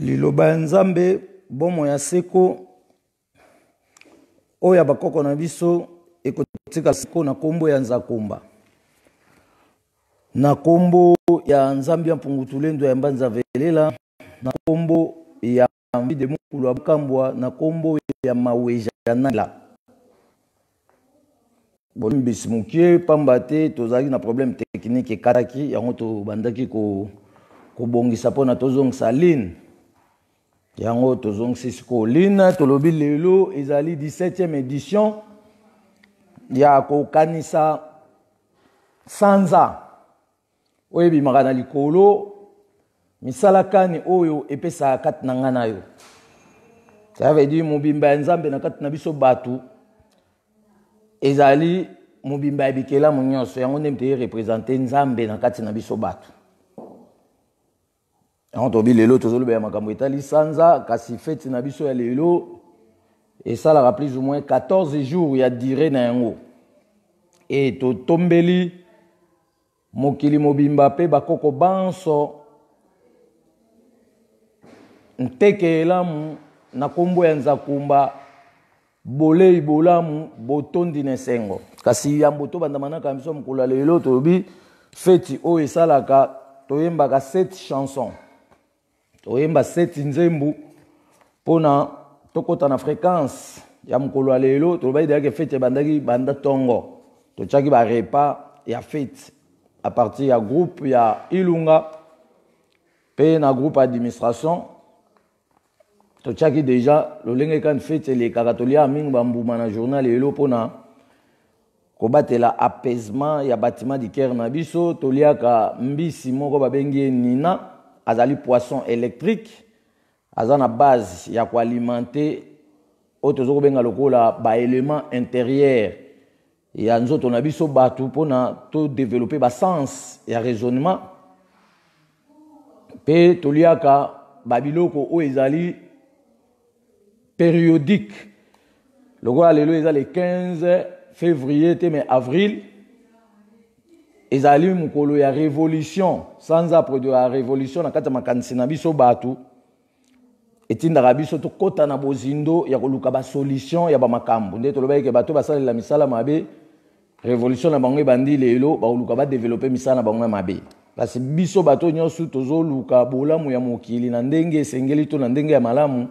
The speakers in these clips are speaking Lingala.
liloba ya Nzambe bomo ya seko oya bakoko na biso ekotika seko na kombo ya Nzakumba na kombo ya Nzambi ya Mpungutulendo ya Mbanza Velela na kombo ya Mvide Mukulu wa Bukambwa na kombo ya Maweja Nala Bonimbisi mukie pambate tozaki na problème technique kataki yango to bandaki ko bongisa pona tozongisa line yango tozongisa siko line tolobi lelo ezali 17e édition ya ko kanisa sanza oyebi magana likolo misala kani oyo epesa kati na ngana yo ça veut dire mobimba ya Nzambe na kati na biso batu ezali mobimba ya bikela munyoso yango ndemte représenter Nzambe na kati na biso batu yango tobi lelo tozoloba ya makambo etali sanza kasi fete na biso ya lelo esalaka plus ou moins 14 jours ya durée na yango et totombeli mokili mobimba pe bakoko banso nteke elamu na kombo ya Nzakumba bolei bolamu botondi nesengo kasi yambo to bandamanaka biso mokolo lelo tobi feti oyo esalaka toyembaka 7 chansons toyemba 7 nzembu pona tokota na fréquence ya mokolo lelo tobai deke feti bandaki banda tongo tochaki ba repas ya feti à partir ya groupe ya Ilunga pe na groupe administration tochaki déjà lolenge kan fete le kakatolia mingi bambuma na journal lelo pona kobatela apaisement ya bâtiment du cœur na biso toliaka mbisi moko babengi nina azali poisson électrique azana base ya ko alimenter otozo benga lokola ba élément intérieur ya nzoto na biso batu pona to développer ba sens ya raisonnement pe toliaka babiloko o ezali périodique. Le roi lelo est le 15 février mais avril. Ezali mukolo ya révolution sans après de la révolution na kata makanisi na biso batu etinda rabiso to kota na bozindo ya koluka ba solution ya ba makambo nde to lobaike bato basala la misala mabe révolution na bango bandi lelo ba koluka ba développer misala na bango mabe parce biso bato nyosu tozo luka bolamu ya mokili na ndenge sengeli to na ndenge ya malamu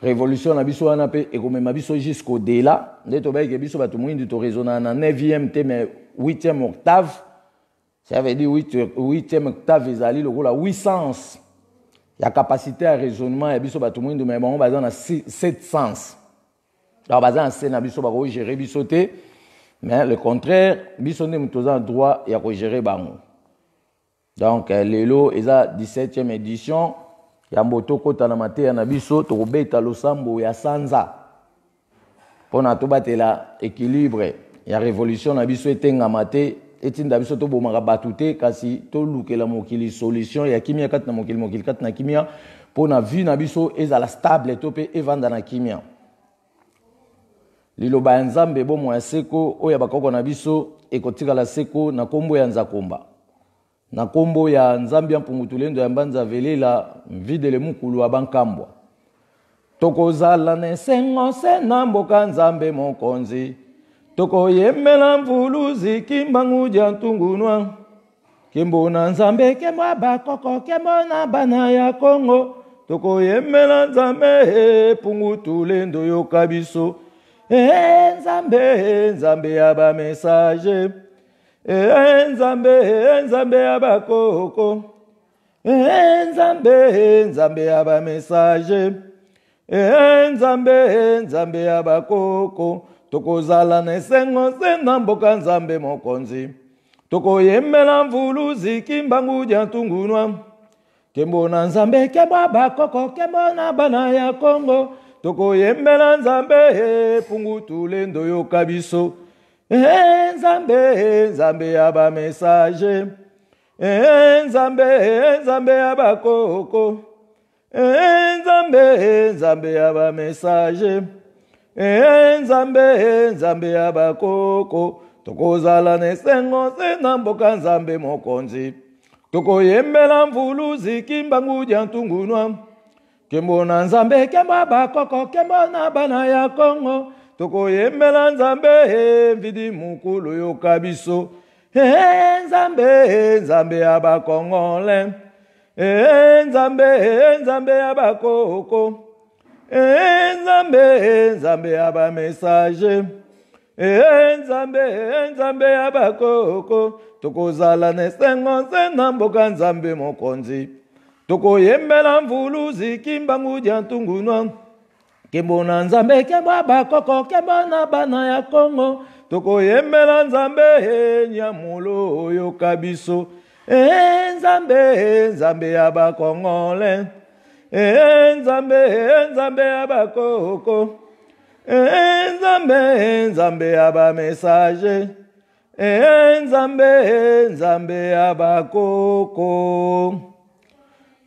révolution na biso wana pe ekomema biso jusqu'au delà nde to baike biso bato mwindi to raisonner na 9e mais 8e octave ça veut dire 8e octave ezali lokola 800 ya capacité à raisonnement ya biso bato mwindi mais bango baza na 7 sens alors baza na na biso bako gérer biso te mais le contraire biso nde mutoza droit ya ko gérer bango donc lelo eza 17e édition ya mboto kota na mateya na biso to kobeta losambo ya sanza pona to batela équilibre ya révolution na biso etenga mate etinda biso to bomaka batute kasi to lukela mokili solution ya kimia kati na mokili kati na kimia pona vie na biso ezala stable to pe evanda na kimia liloba ya Nzambe bomo ya seko oya bakoko na biso ekotika la seko na kombo ya Nzakumba na kombo ya Nzambi ya Mpungutulendo ya Mbanza Velela Mvide Mukulu wa Bukambwa tokozala nesengo sena mboka Nzambe mokonzi tokoyemela mvuluzi kimbangu ja ntungunwa kembo na Nzambe kemwa bakoko kembo na bana ya Kongo tokoyemela Nzambe Mpungutulendo yoka biso Nzambe ya ba message Nzambe ya bakoko Nzambe ya ba message Nzambe ya bakoko tokozala nesengo sena mboka Nzambe mokonzi tokoyemela mvuluzi kimbangu ja ntungunwa kembo na Nzambe kembo bakoko kembo na bana ya Kongo tokoyemela Nzambe Mpungutulendo yoka biso Nzambe ya ba message Nzambe ya bakoko Nzambe ya ba message Nzambe ya bakoko tokozala nesengo sena mboka Nzambe mokonzi tokoyembela mvulu zikimbangu ja ntungunwa Kembo na nzambe, kembo bakoko, kembo na bana ya Kongo. Toko yembela nzambe, vidi mukulu yoka biso. Nzambe, nzambe abakongole. Nzambe, nzambe abakoko. Nzambe, nzambe abamessage. Nzambe, nzambe abakoko. Toko zala nesengo sena mboka nzambe mokonzi. Toko yembela mvuluzi kimbangu jantungunwa. Kembo na nzambe, kembo abakoko, kembo na bana ya Kongo. Toko yembela nzambe, nyamulo yoka biso. Nzambe, nzambe abakongole. Nzambe, nzambe abakoko. Nzambe, nzambe abamessage. Nzambe, nzambe abakoko.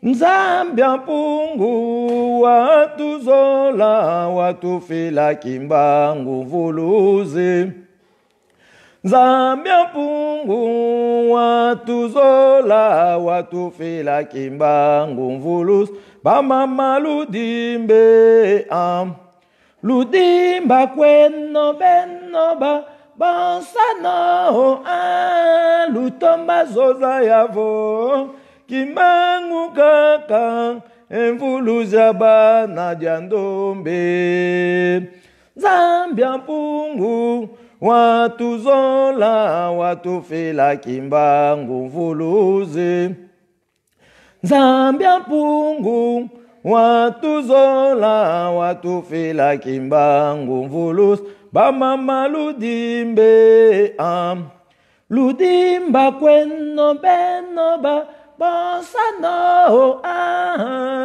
Nzambe mpungu watu zola watu fila kimbangu vuluzi. Nzambe mpungu watu zola watu fila kimbangu vuluzi. Bamama ludimbe ludimba kweno benoba bansano lutomba zoza yavo. Kimbangu kaka envuluza bana jandombe. Zambia mpungu watu zola watu fila kimbangu mvuluze. Zambia mpungu watu zola watu fila kimbangu mvuluze. Bamama ludimbe ludimba kweno benoba bansano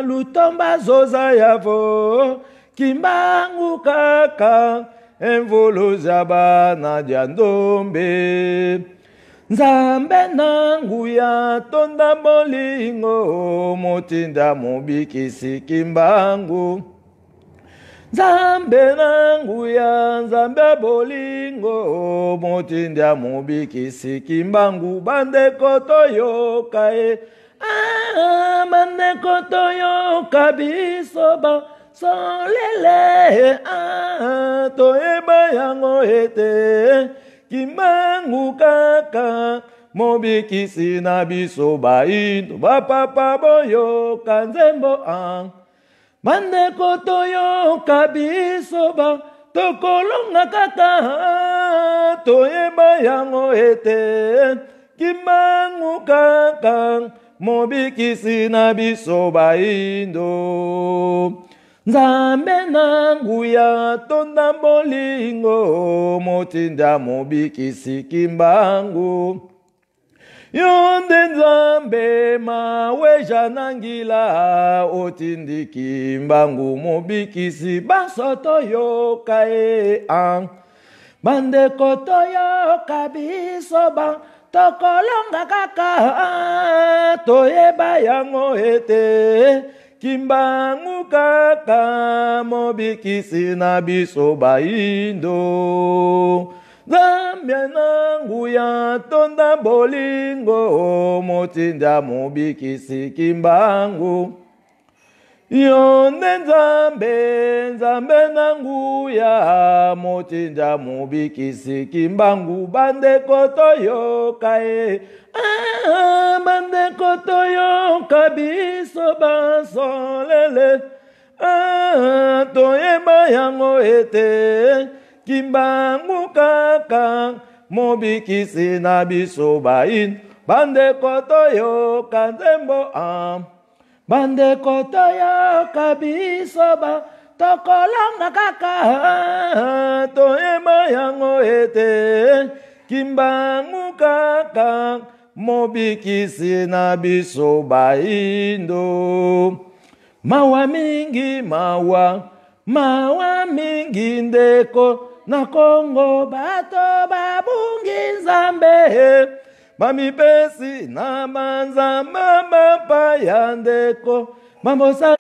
lutomba zoza yavo. Kimbangu kaka envuluza bana jandombe. Nzambe nangu ya tonda bolingo motinda mubikisi kimbangu. Nzambe nangu ya nzambe bolingo motinda mubikisi kimbangu. Bandeko toyoka bandeko toyoka biso ba solele toyeba yango ete kimbangu kaka mobikisi na biso baindo bapapa boyoka nzembo bandeko toyoka biso ba tokolonga kaka toyeba yango ete kimbangu kaka mobikisi na biso baindo. Nzambe nangu ya tonda bolingo motinda mobikisi kimbangu. Yonde nzambe maweja nangila otindi kimbangu mobikisi basoto yoka bandeko toyoka biso ba tokolonga kaka toyeba yango ete kimbangu kaka mobikisi na biso baindo. Zambia nangu ya tonda bolingo motinda mobikisi kimbangu. Yonde nzambe, nzambe nangu ya motinda mobikisi kimbangu. Bandeko toyoka bandeko toyoka biso basolele toyeba yango ete kimbangu kaka mobikisi na biso bain. Bandeko toyoka nzembo bandeko toyoka biso ba tokolonga kaka toyeba yango ete kimbangu kaka mobikisi na biso baindo. Mawa mingi mawa mingi ndeko na Kongo bato babungi nzambe. Bamipesi na manzamba mapaya ndeko mambosa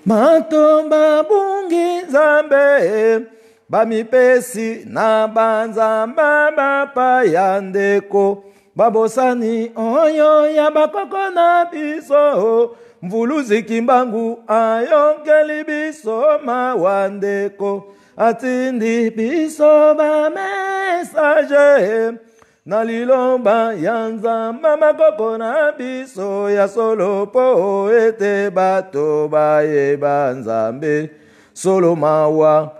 bato babungi nzambe. Bamipesi na banzamba mapaya ndeko babosani oyo ya bakoko na biso mvuluzi kimbangu ayongeli biso mawandeko atindi biso ba message na lilomba yanza mama koko na biso ya solo po ete bato baye banzambe solo mawa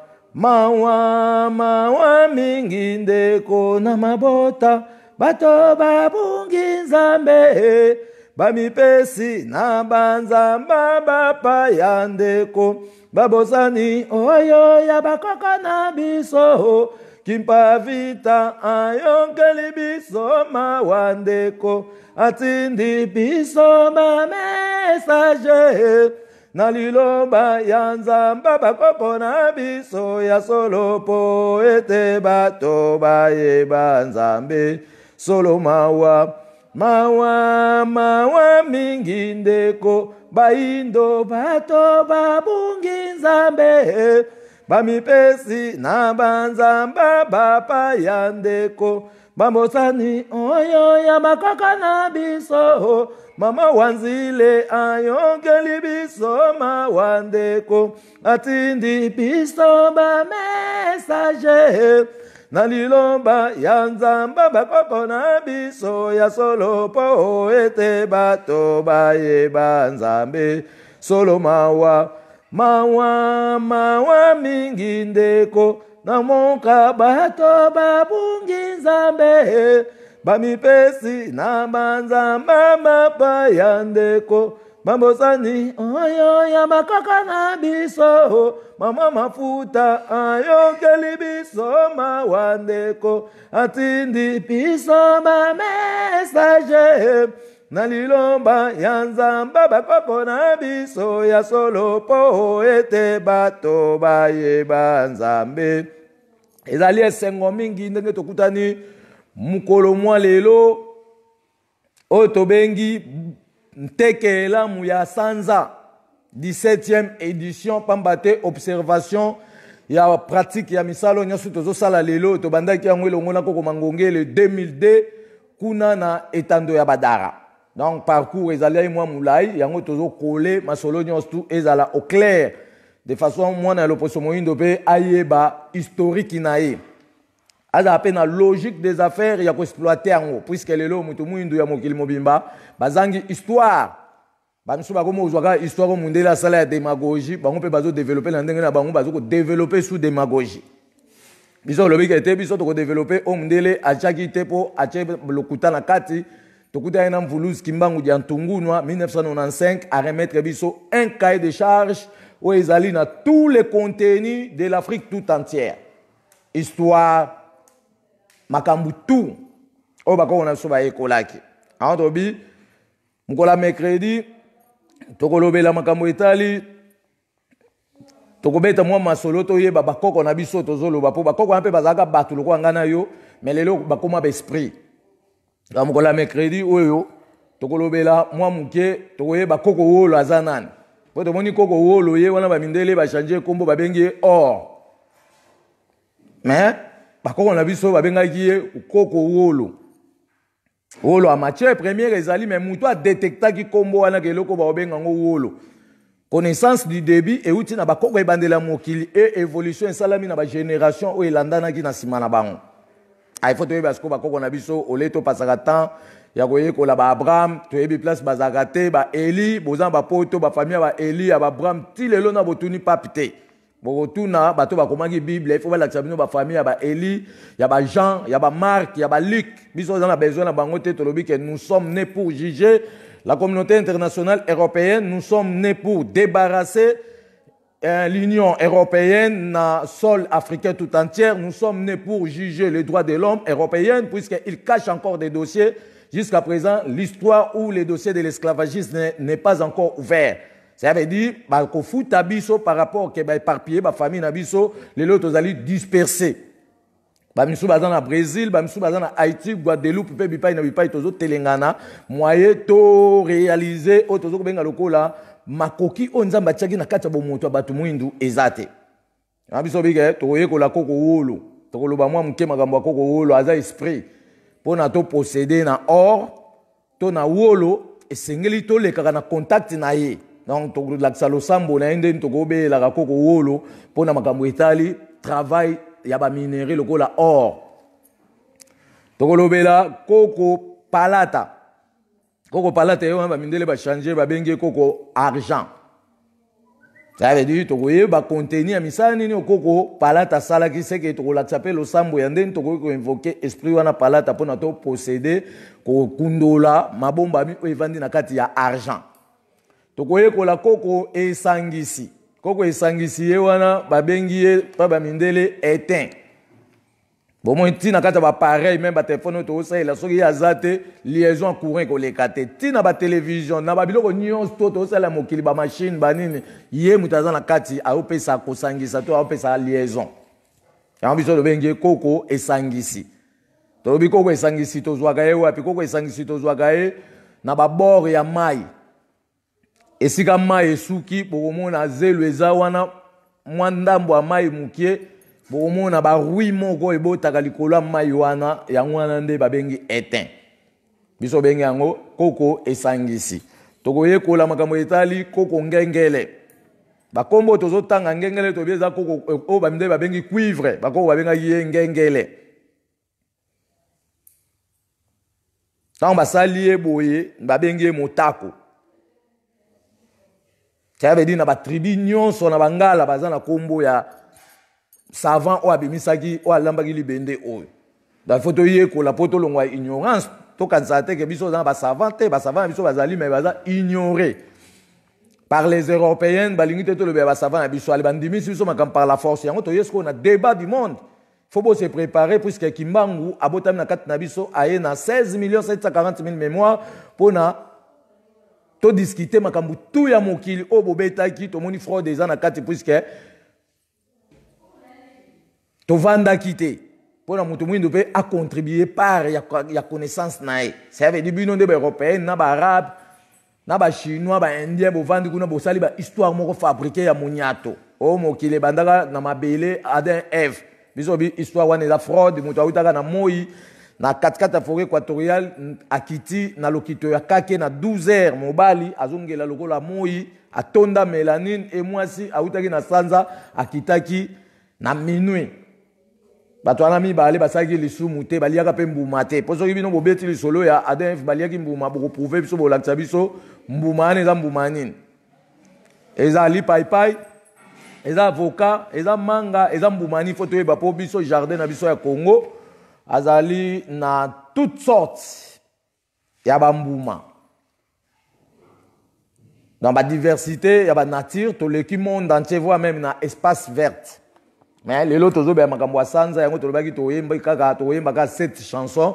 mingi ndeko na mabota bato babungi nzambe bamipesi na banzamba bapa ya ndeko babosani oyo ya bakoko na biso kimpa vita ayongeli biso mawandeko atindi biso ma message na liloba ya nzamba bakoko na biso ya solo po ete bato baye banzambe solo mawa mingi ndeko baindo bato babungi nzambe bamipesi na banzamba bapa ya ndeko bambosani oyo ya makaka na biso mama wanzile ayongeli biso mawandeko atindi biso ba message na lilomba ya nzamba bakoko na biso ya solo po ete bato baye banzambe solo mawa mingi ndeko na monka bato babungi nzambe bamipesi na banzamba mapa ya ndeko bambosani oyo ya makaka na biso mama mafuta ayongeli biso mawandeko atindi biso ba message na lilomba ya nzamba bakoko na biso ya solo po ete bato baye banzambe ezali esengo mingi ndenge tokutani mukolo mwa lelo oyo tobengi ntekelamu ya sanza 17e édition pambate observation ya pratique ya misalo nyonso tozosala lelo tobandaki yango elongo na koko mangongele 2002 kuna na etando ya badara. Donc parcours ezali mwa mulai yango tozokole masolo nyonso ezala au clair de façon mwana loposo moyindo pe ayeba historique na ye aza apena logique des affaires ya ko exploiter yango puisque lelo mutu moyindo ya mokili mobimba bazangi histoire bamisu bakomo uzwaka histoire mundela sala ya démagogie bango pe bazo développer na ndenge na bango bazo ko développer sous démagogie biso lobi kete biso to ko développer o mundele achaki tepo ache lokuta na kati tokuta ina mvuluzi kimbangu dia ntungunwa 1995 à remettre biso un cahier de charge où ezali na tous les contenus de l'Afrique tout entière histoire makambu tout o bako na so ba ekolaki antobi mkola mercredi tokolobela makambo etali tokobeta mwa masolo to yeba bakoko na biso tozoloba po bakoko mpe bazaka batu lokwa ngana yo mais lelo bakoma ba esprit mkola mercredi oyo tokolobela mwa muke tokoyeba koko wolo azanani po tomoni koko wolo ye wana ba mindele ba changer kombo babengi or mais bakoko na biso babengaki ye koko wolo wolo a matière première ezali mais muto a détectaki kombo wana keloko ba obenga ngo wolo connaissance du débit et outi na bakoko ebandela mokili et évolution salami na ba génération o elandanaki na sima na bango ay faut toyeba siko bakoko na biso oleto pasaka temps ya koyekola ba Abraham toyebi place bazakate ba Eli bozan ba poto ba famille ba Eli ya ba Abraham ti lelo na botuni papite botuna bato bakomaki Bible il faut ba lakisa bino ba famille ya ba Eli ya ba Jean ya ba Marc ya ba Luc biso za na besoin na bango te tolobi que nous sommes nés pour juger la communauté internationale européenne nous sommes nés pour débarrasser l'Union européenne na sol africain tout entière nous sommes nés pour juger les droits de l'homme européen puisqu'il cache encore des dossiers. Jusqu'à présent, l'histoire où les dossiers de l'esclavagisme n'est pas encore ouvert. Ça veut dire que fout abisso par rapport à éparpillé, la famille nabiso, les autres allaient disperser. Bamisou bazan na Brésil, bamisou bazan na Haïti, Guadeloupe, Bipai na Bipai tozo Telangana, moyen to réaliser au tozo benga lokola makoki onzamba tchaki na kati ya bomoto batu mwindu ezate. Abiso bige to yekola koko wolo, to koloba mwa mke makambo koko wolo aza esprit. Pour na to posséder na or, to na wolo, esengeli to le kaka na contact na ye donc to la salo sambo na ende to go be la koko wolo pona makambo etali travail ya ba minerai lokola or to kolobela koko palata yo ba mindele ba changer ba benge koko argent. Ça veut dire que ba contenir misani ni koko palata sala ki se que to la tsape lo sambo ya ndeni to ko invoquer esprit wana palata pona to posséder ko kundola mabomba mi o evandi na kati ya argent. To ko la koko esangisi ye wana ba bengi ye pa ba mindele éteint. Bon moi tina kata ba pareil même ba téléphone to ça la soki ya zate liaison courant ko lekate tina ba télévision na ba biloko nyonso to ça la mokili ba machine ba nini ye mutaza na kati a opesa ko sangisa to a opesa liaison ya biso do bengi koko esangisi to bi koko esangisi to zwa gae wapi koko esangisi to zwa gae na ba bord ya mai esika mai esuki bokomona zelo eza wana mwandambo ya mai mukie bokomona ba rui moko ebotaka likolo mai wana yango wana nde babengi éteint biso bengi yango koko esangisi tokoyekola makambo etali koko ngengele bakombo tozotanga ngengele tobieza koko o baminde babengi cuivre bakoko babengaki ye ngengele tango basali ye boye babengi ye motako. Ça veut dire na ba tribu nyonso na bangala baza na kombo ya savant o abimisaki o alambaki libende oyo. Da photo ye ko la poto longwa ignorance to kanzate ke biso za ba savant biso bazali mais baza ignoré par les européens balingite to le ba savant na biso ali bandimisi biso makam par la force yango to yesko na débat du monde. Faut beau se préparer puisque Kimbangu abotami na kat na biso aye na 16 740 000 mémoires pour na to discuter makambu tout ya mokili o bobetaki to moni fraude eza na kati puisque to vanda kité pour na mutu mwindo pe a contribuer par ya connaissance nae ça veut dire bino de européen na ba arabe na ba chinois ba indien bo vandi kuna bo sali ba histoire moko fabriquer ya moniato o mokili bandaka na mabele Adam Eve biso bi histoire wana la fraude mutu awutaka na moi na 4 forêt équatoriale akiti na lokito ya kake na 12h mobali azongela lokola moi atonda mélanine et mwasi awutaki na sanza akitaki na minuit bato wana mibale basaki lisumu te baliaka pe mbuma te po soki bino bobeti lisolo ya Adam baliaki mbuma boko prouver biso bolakisa biso mbuma ane eza mbuma nini ezali paipai eza avocat eza manga eza mbuma ni foto yeba po biso jardin na biso ya Congo azali na toutes sortes ya bambuma dans la diversité ya ba nature to leki monde entier voire même na espace vert mais les lotos zo ba makambo sanza yango to lobaki to yemba kaka to yemba ka 7 chansons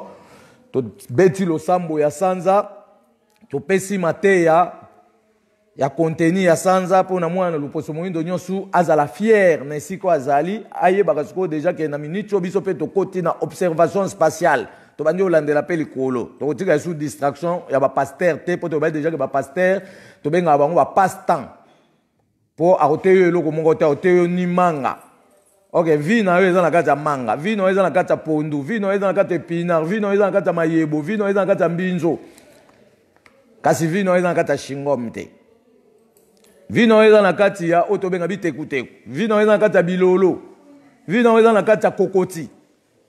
to beti lo sambo ya sanza to pesi mateya ya contenu ya sanza pona mwana luposo moindo nyonso azala fier na siko azali aye bakasiko déjà que na minute biso pe to koti na observation spatiale to bandi olandela pe likolo to kotika sous distraction ya ba pasteur te po to ba déjà que ba pasteur to benga bango ba passe temps po akoteyo eloko moko te akoteyo ni manga. Ok, vino eza na kati ya manga, vino eza na kati ya pondu, vino eza na kati ya pinard, vino eza na kati ya mayebo, vino eza na kati ya mbinzo. Kasi vino eza na kati ya shingom te. Vino eza na kati ya otobenga bitekuteku, vino eza na kati ya bilolo, vino eza na kati ya kokoti,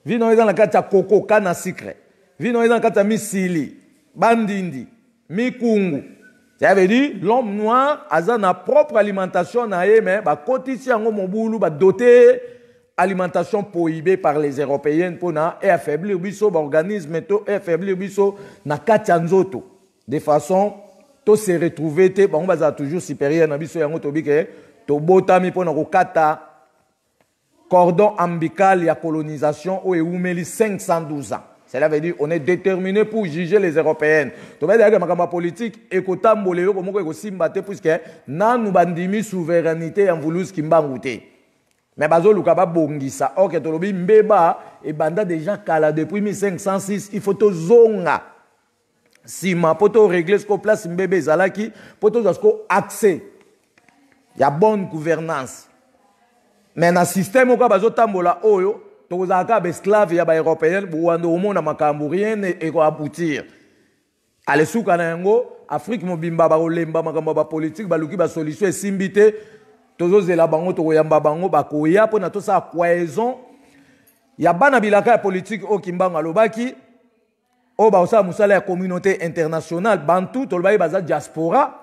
vino eza na kati ya koko kana sucre, vino eza na kati ya misili, bandindi, mikungu. Ça veut dire l'homme noir a sa propre alimentation mais ba kotisi yango mobulu ba doté alimentation prohibée par les Européens pour na et affaiblir biso ba organisme to et affaiblir biso na kati ya nzoto de façon to se retrouver te bango baza toujours supérieur na biso yango to bike to botami pour na kokata cordon ombilical ya colonisation o eumeli 512 ans. Cela veut dire qu'on est déterminé pour juger les Européens. Tu vas dire que ma politique est que tambolé comme on est simbate puisque nan nous bandimi souveraineté en voulu skimbangouté. Mais bazo lukaba bongisa. Ok, to lobi mbeba et banda déjà kala depuis 1506 il faut to zonga. Si ma poto régler ce qu'on place mbebe zalaki poto zasko accès. Il y a bonne gouvernance. Mais dans système au bazo tambola oyo tozaka esclave ya ba européen buwando omona makambo rien et ko aboutir ale suka na yango Afrique mobimba ba olemba makambo ba politique ba luki ba solution esimbite tozo zela bango to yamba bango ba koya pona to sa cohésion ya bana bilaka ya politique o kimbango alobaki o ba osa musala ya communauté internationale bantu to lobai baza diaspora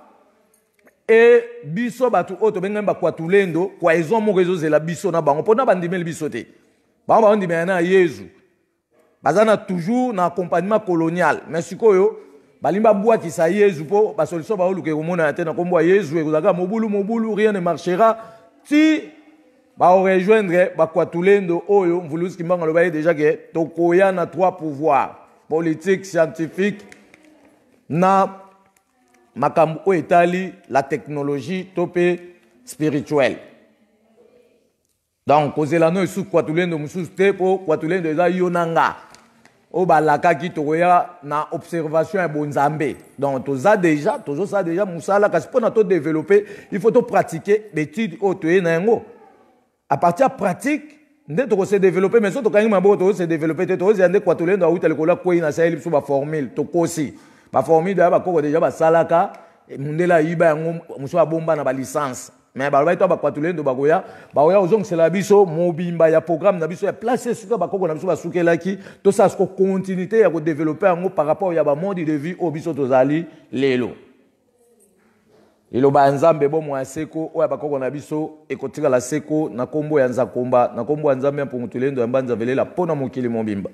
et biso batu o to benga ba kwatulendo cohésion mo rezo zela biso na bango pona bandimeli biso te bango ba ndimela na Yesu bazana toujours na accompagnement colonial mais sikoyo balimba bwa kisa Yesu po ba solution ba oluke komona ya te na kombo Yesu ekozaka mobulu rien ne marchera si ba rejoindre ba kwatulendo oyo mvulusi kimbanga loba déjà que tokoya na trois pouvoirs politique scientifique na makambo o etali la technologie topé spirituelle donc kozela no sous kwatulendo mususu te po kwatulendo eza yonanga o balaka ki tokoya na observation ya bonzambe donc toza déjà toujours ça déjà musala kasi pona to développer il faut to pratiquer l'étude o to na yango à partir pratique nde to se développer mais so to kangi mabo to se développer te to zande kwatulendo awuta lekola ko ina sa eliso ba formule to kosi ba formule da ba koko déjà ba salaka mundela yiba yango muso abomba na ba licence mais ba to ba kwatulendo ba goya ozong c'est la biso mobimba ya programme na biso ya place suka ba koko na biso ba sukelaki to sa ko continuité ya ko développer yango par rapport ya ba monde de vie au biso tozali lelo ilo ba nzambe bo mwa seko oya ba koko na biso ekotika la seko na kombo ya nzakomba na kombo ya nzambe mpungutulendo ya mbanza velela pona mokili mobimba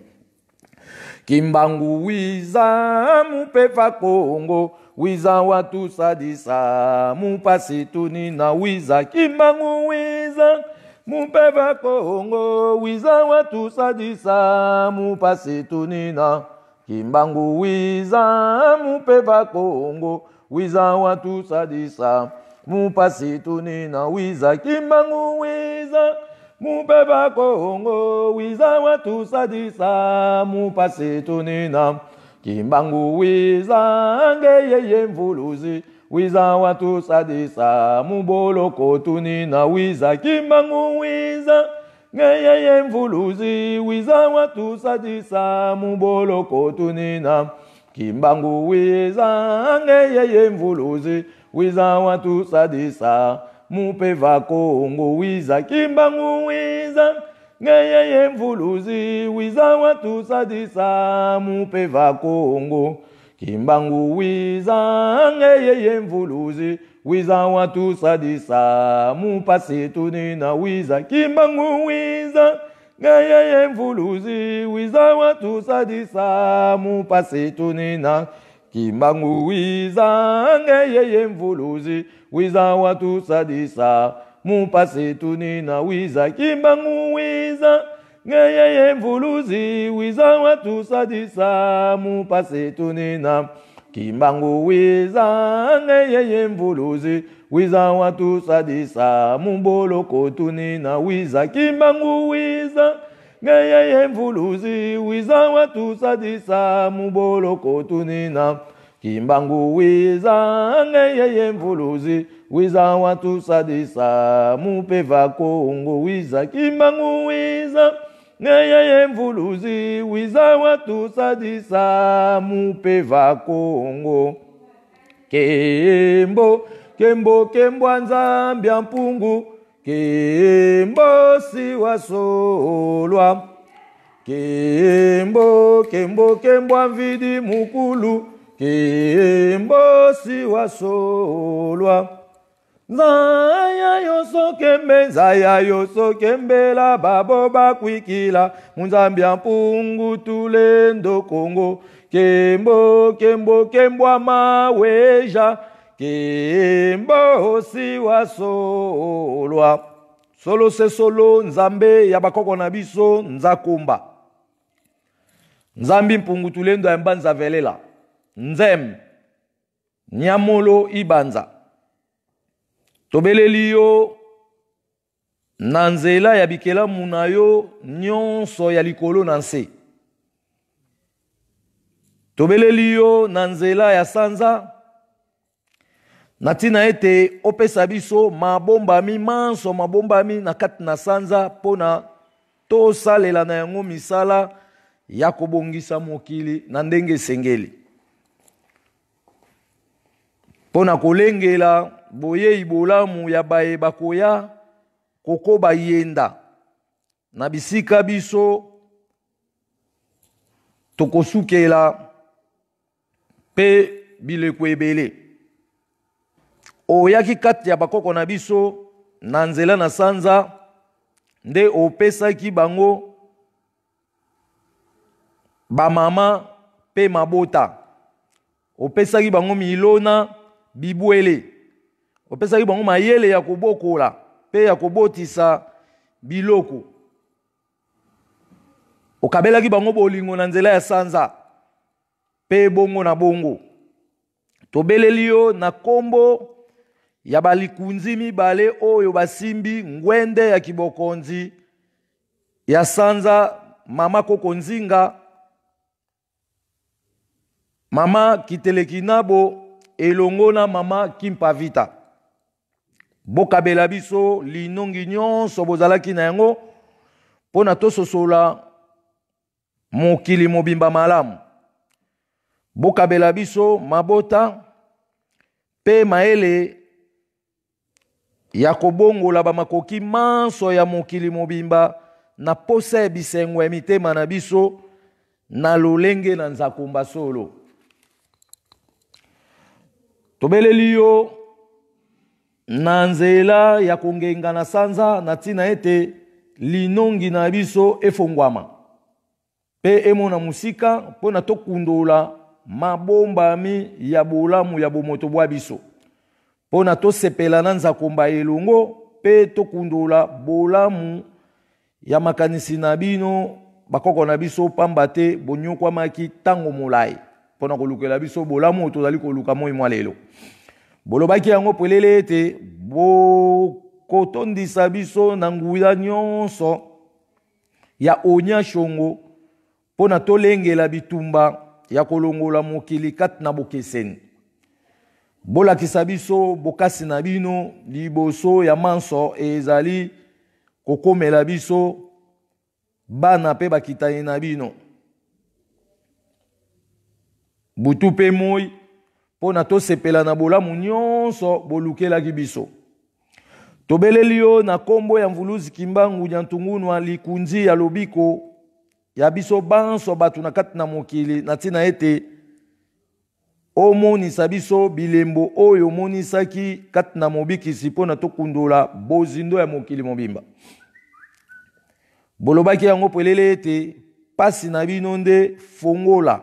Kimbangu wiza mupefa Kongo wiza watu sadisa mupasi tunina wiza Kimbangu wiza mupefa Kongo wiza watu sadisa mupasi tunina Kimbangu wiza mupefa Kongo wiza watu sadisa mupasi tunina wiza Kimbangu wiza mupefa Kongo wiza watu sadisa mupasi tunina Kimbangu wiza ngeyeye mvuluzi wiza watu sadisa muboloko tunina wiza Kimbangu wiza ngeyeye mvuluzi wiza watu sadisa muboloko tunina Kimbangu wiza ngeyeye mvuluzi wiza watu sadisa mupefa Kongo wiza Kimbangu wiza ngeyeye mvuluzi wiza watu sadisa mupefa Kongo Kimbangu wiza ngeyeye mvuluzi wiza watu sadisa mupasi tunina wiza Kimbangu wiza ngeyeye mvuluzi wiza watu sadisa mupasi tunina Kimbangu wiza ngeyeye mvuluzi wiza watu sadisa mupasi tunina wiza Kimbangu wiza ngeyeye mvuluzi wiza watu sadisa mupasi tunina Kimbangu wiza ngeyeye mvuluzi wiza watu sadisa muboloko tunina wiza Kimbangu wiza ngeyeye mvuluzi wiza watu sadisa muboloko tunina Kimbangu wiza ngeyeye mvuluzi wiza watu sadisa mupefa Kongo wiza Kimbangu wiza ngeyeye mvuluzi wiza watu sadisa mupefa Kongo Kembo kembo kembwa nzambi ya mpungu Kembo si wasolwa Kembo kembo kembwa mvidi mukulu Kembo si wasolwa Nzaya yoso kembe la babo bakwikila Munzambi ya mpungu tulendo Kongo Kembo kembo kembwa maweja Kembo si wasolwa Solo se solo nzambe ya bakoko na biso nzakumba Nzambi mpungu tulendo ya mbanza velela Nzem Nyamolo ibanza Tobeleli yo na nzela ya bikelamu na yo nyonso ya likolo na nse Tobeleli yo na nzela ya sanza Natina ete opesa biso mabombami manso mabombami na kati na sanza pona to salela na yango misala ya kobongisa mokili na ndenge sengeli pona kolengela boye ibolamu ya baye bakoya koko bayenda na bisika biso tokosukela pe bileko ebele oyaki kati ya bakoko na biso na nzela na sanza nde opesaki bango bamama pe mabota opesaki bango milona bibwele opesaki bango mayele ya kobokola pe ya kobotisa biloko okabelaki bango bolingo na nzela ya sanza pe bongo na bongo tobeleli yo na kombo ya balikunzi mibale oyo basimbi ngwende ya kibokonzi ya sanza mama Koko Nzinga, mama Kiteleki Nabo elongo na mama Kimpavita. Bokabela biso linongi nyonso bozalaki na yango pona tososola mokili mobimba malamu. Bokabela biso mabota pe maele ya kobongola bamakoki manso ya mokili mobimba na posa ya bisengo ya mitema na biso na lolenge na nzakumba solo. Tobeleli yo na nzela ya kongenga na sanza na tina ete linongi na biso efongwama pe emona musika pona tokundola mabombami ya bolamu ya bomoto bwa biso pona tosepela na nzakomba elongo pe tokundola bolamu ya makanisi na bino bakoko na biso pamba te bonyokwamaki tango molai pona kolukela biso bolamu tozali koluka moi mwa lelo bolobaki yango pelele ete bokotondisa biso na nguya nyonso ya onya shongo pona tolengela bitumba ya kolongola mokili kati na bokeseni. Bolakisa biso bokasi na bino liboso ya manso ezali kokomela biso bana pe bakitani na bino. Butu pe moi pona tosepela na bolamu nyonso bolukelaki biso. Tobeleli yo na kombo ya mvuluzi kimbangu nyantungunwa likunzi ya lobiko ya biso banso batu na kati na mokili na tina ete omonisa biso bilembo oyo monisaki kati na mobikisi pona tokundola bozindo ya mokili mobimba. Bolobaki yango pelele ete pasi na bino nde fongola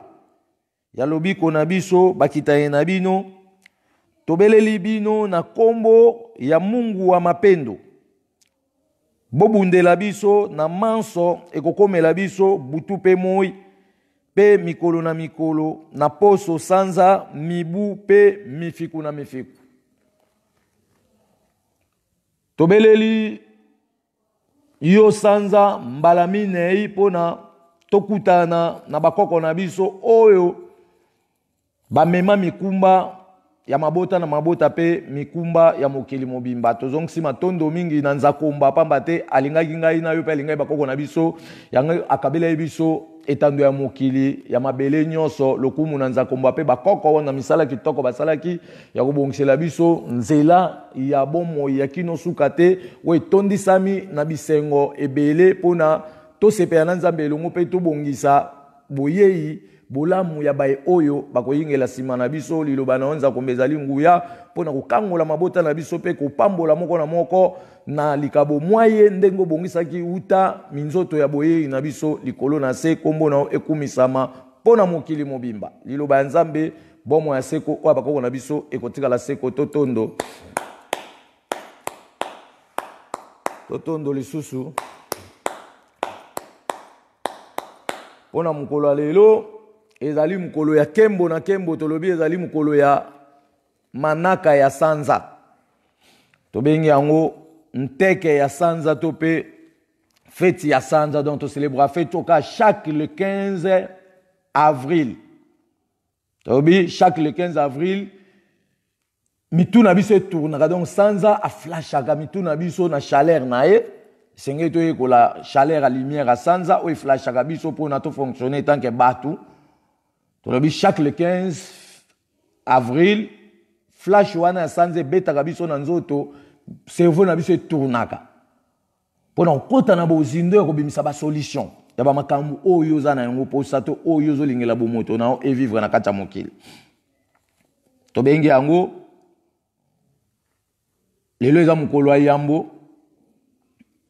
ya lobiko na biso bakitaye na bino. Tobeleli bino na kombo ya Mungu wa mapendo. Bobundela biso na manso ekokomela biso butu pe moi pe mikolo na mikolo na poso sanza mibu pe mifiku na mifiku. Tobeleli yo sanza mbalamine pona tokutana na bakoko na biso oyo bamema mikumba ya mabota na mabota pe mikumba ya mokili mobimba. Tozongisi matondo mingi na nzakomba pamba te alingaki ngai na yo pe alingai bakoko na biso yango akabela biso etando ya mokili ya mabele nyonso lokumu na nzakomba pe bakoko wana misala kitoko basalaki ya kobongisela biso nzela ya bomoi ya kino suka te we tondisami na bisengo ebele pona tosepela na Nzambe elongo pe tobongisa boyei bolamu ya bae oyo bakoyingela sima na biso liloba na onza kombezali nguya pona kokangola mabota na biso pe kopambola moko na moko na likabo mwaye ndengo bongisaki uta minzoto ya boyei na biso likolo na se kombo na ekumisama pona mokili mobimba liloba ya Nzambe bomo ya seko oya bakoko na biso ekotikala seko totondo lisusu pona mukolo lelo ezali mukolo ya kembo na kembo tolobi ezali mukolo ya manaka ya sanza tobengi yango nteke ya sanza tope fête ya sanza donc on célèbre fête chaque le 15 avril tobi chaque le 15 avril mituna biso tourna donc sanza a flashaka mituna biso na chaleur na e senge to ko la chaleur à lumière à sanza ou flashaka biso pour na to fonctionner tant que batu. Chaque le 15 avril, flash wana sanze beta kabiso na nzoto cerveau na biso tournaka pona kota na bozindo ko bimisa ba solution ya ba makambu oyo za na yango po sato oyo zo lingela bo moto na e vivre na kata mokili to bengi yango lelo eza mokolo ya yambo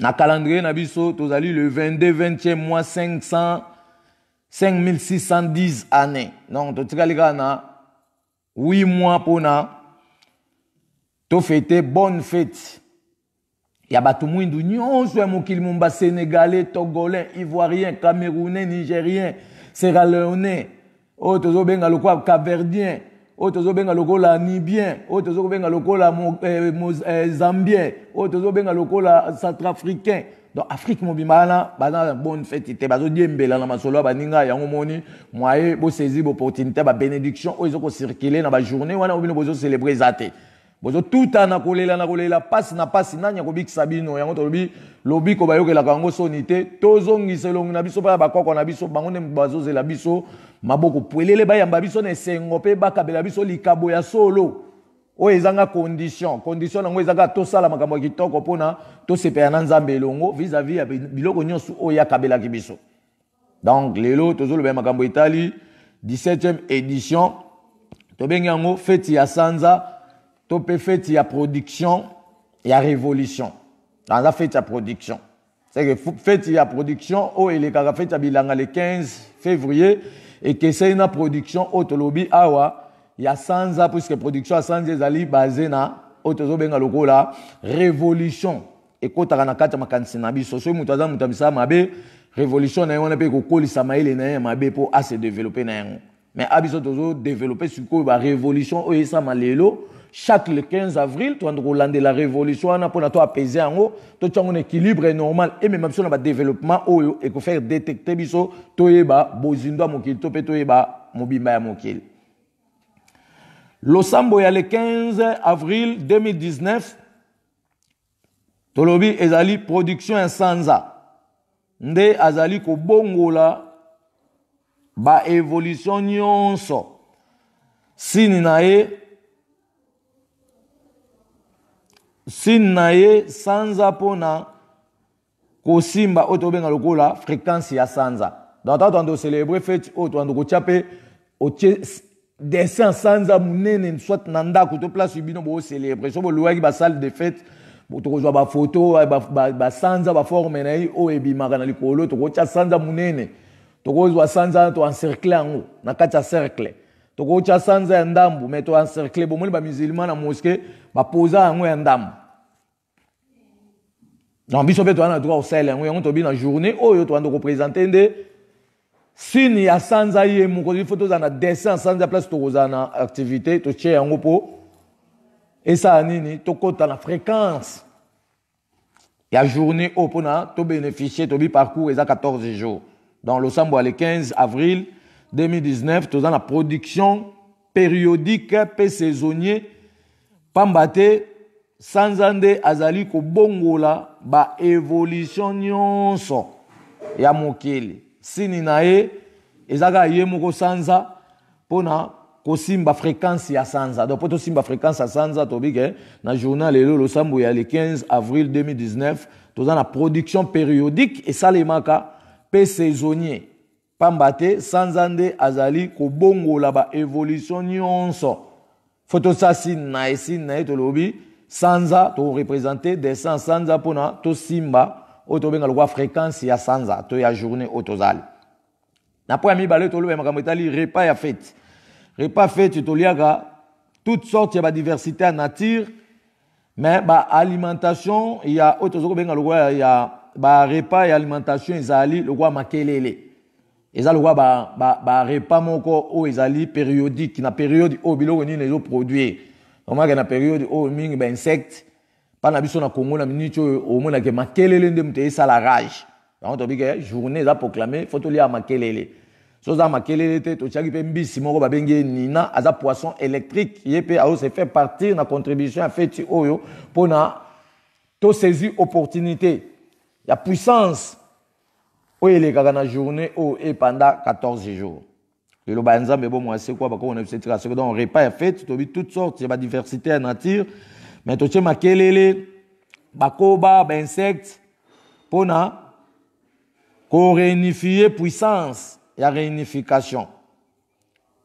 na calendrier na biso tozali le 22 20e mois 5610 années donc totikali kana 8 mois pona to fêter bonne fête ya batu mwindu nyonso ya mokili mumba sénégalais togolais ivoirien camerounais nigérien sierra leonais o tozo benga lokwa capverdien o tozo benga lokola namibien o tozo benga lokola zambien o tozo benga lokola centrafricain donc Afrique mobimana bana bonne fête te bazo diembela na masolo baninga yango moni moye bo saisir opportunité ba bénédiction o ezoko circuler na ba journée wana obino bozo célébrer zate bozo tout na kolela passe na passe nanya ko bikisa bino yango to lobi ko bayokela kango sonité tozongiselongi na biso ba bakoko na biso bango ne bazo zela biso maboko puelele bayamba biso na sengo pe bakabela biso likabo ya solo o ezanga condition nango ezanga tosala makambo kitoko pona to sepela na nzambe elongo vis-à-vis ya biloko nyonso o yakabela kibiso donc lelo tozolo ba makambo Italie 17e édition to bengi yango fête ya sanza to pe fête ya production ya révolution dans la fête ya production c'est que fête ya production o elekaka fête ya bilanga le 15 février et que c'est une production autolobi awa ya sanza puisque production ya sanza ezali basé na otozo benga lokola révolution et kotaka na kati makanisi na biso so mutu aza mutu abisa mabe révolution na yona pe ko kolisa maile na mabe po a se développer na yango mais abiso tozo développer sur ba révolution o esa malelo chaque le 15 avril tu as la révolution on a pour toi apaiser yango to tchango un équilibre normal et même sur le développement oyo et ko faire détecter biso toyeba bozindo mokili to pe toyeba mobimba ya mokili. Losambo ya le 15 avril 2019 tolobi ezali production ya sanza nde azali ko bongola ba évolution nyonso sini naye sanza pona kosimba otobenga lokola fréquence ya sanza donc on doit célébrer fête auto on doit chaper au dessin sanza munene soit nanda ko to place bino bo célébrer so bo loaki ba salle de fête bo to kozwa ba photo ba sanza ba forme na yi o ebimaka na likolo to ko cha sanza munene to kozwa sanza to encercler yango na kati ya cercle to ko cha sanza ya ndambu mais to encercler bo moni ba musulman na mosquée ba posa yango ya ndambu non biso pe to ana droit au sel yango to bi na journée oyo to ando ko présenter nde sini ya sanza ye moko il faut to na dessin sanza place to kozana activité to che yango po esa nini to kota na fréquence ya journée o pona to bénéficier to bi parcours eza 14 jours dans le sambo le 15 avril 2019 to na production périodique pe saisonnier pambate sanzande azali ko bongola ba évolution nyonso ya mokili sini nae ezaka ye moko sanza pona kosimba fréquence ya sanza donc poto simba fréquence ya sanza to bige na journal le sambo ya le 15 avril 2019 to na production périodique et salemaka pe saisonnier pambate sanzande azali ko bongola ba évolution nyonso photo sa sini nae to lobi sanza to représenter des sanza pona to simba oto benga lokwa fréquence ya sanza to ya journée otozali na po ya mibale to lobe makambo etali repas ya fête to liaka toutes sortes ya ba diversité ya nature mais ba alimentation ya otozo benga lokwa ya ba repas ya alimentation ezali lokwa makelele ezali lokwa ba repas moko o ezali périodique na période o biloko nini ezo produire normalement que na période o mingi ba insectes pana biso na Congo na minute o mona ke makelele nde mute esala rage donc to bike journée za proclamer faut to lia makelele so za makelele te to chaki pe mbisi moko ba bengi nina aza poisson électrique yepe a se fait partir na contribution à fête oyo pona to saisir opportunité ya puissance o ele kaka na journée o et pendant 14 jours Le banza mais bon moi c'est quoi parce qu'on a cette race donc repas fait tu toutes sortes il y a diversité en nature mais tu ma kelele bakoba ba insectes pona ko réunifier puissance ya réunification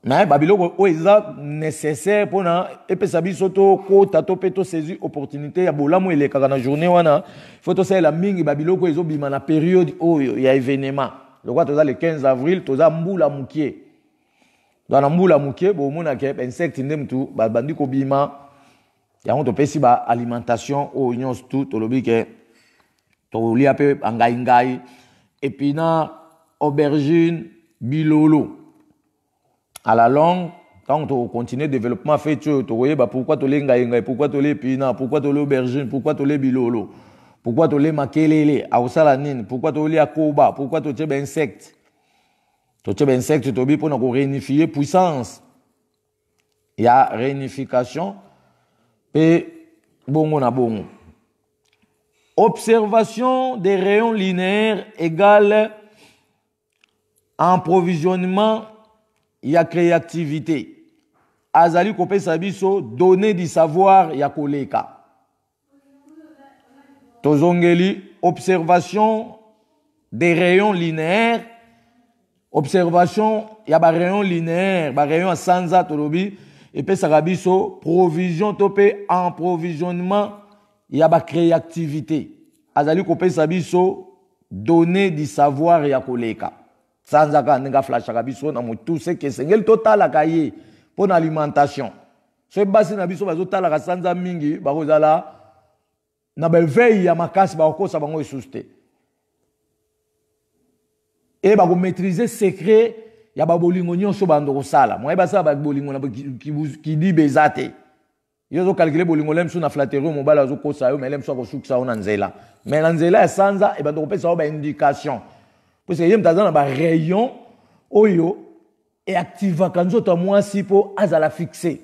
mais babilo o eza nécessaire pona epesa biso to ko tato peto saisir opportunité ya bolamu ele kaka na journée wana faut to la mingi babilo ko ezo bima na période oyo ya événement le quoi toza le 15 avril toza mbula mukie dans la mbula mukie bo mona ke insecte ndem tu bandi ko bima ya on to pesi ba alimentation o union tout to lobi ke to li ape ngai ngai épinard aubergine bilolo à la longue quand on continue le développement fait tu voyez bah pourquoi to le ngai ngai pourquoi to le épinard pourquoi to le aubergine pourquoi to le bilolo pourquoi to le makelele a osala nini pourquoi to le akoba pourquoi to tebe insecte to tebe insecte to bi pour nous réunifier puissance il y a réunification et bongo na bongo observation des rayons linéaires égale approvisionnement il y a créativité azali kopesa biso donner du savoir ya koleka tozongeli observation des rayons linéaires observation ya ba rayons linéaires ba rayons sanza tolobi epesa biso provision topé en provisionnement ya ba créativité azali kopesa biso donner du savoir ya koleka sanza ka nga flash biso na mutu se ke sengel total akaye pour alimentation so basi na biso bazo tala ka sanza mingi bakozala na ba veille ya makasi ba kosa bango esuste et ba ko maîtriser secret ya ba bolingo nyonso bando ko sala moi ba sa ba bolingo na ki di bezate yo zo calculer bolingo lem so na flatterie mo bala zo kosa yo mais lem so ko suksa ona nzela mais na nzela sanza e ba do pesa ba indication parce que yem tazana ba rayon oyo et activa kanzo to mwasi po azala fixé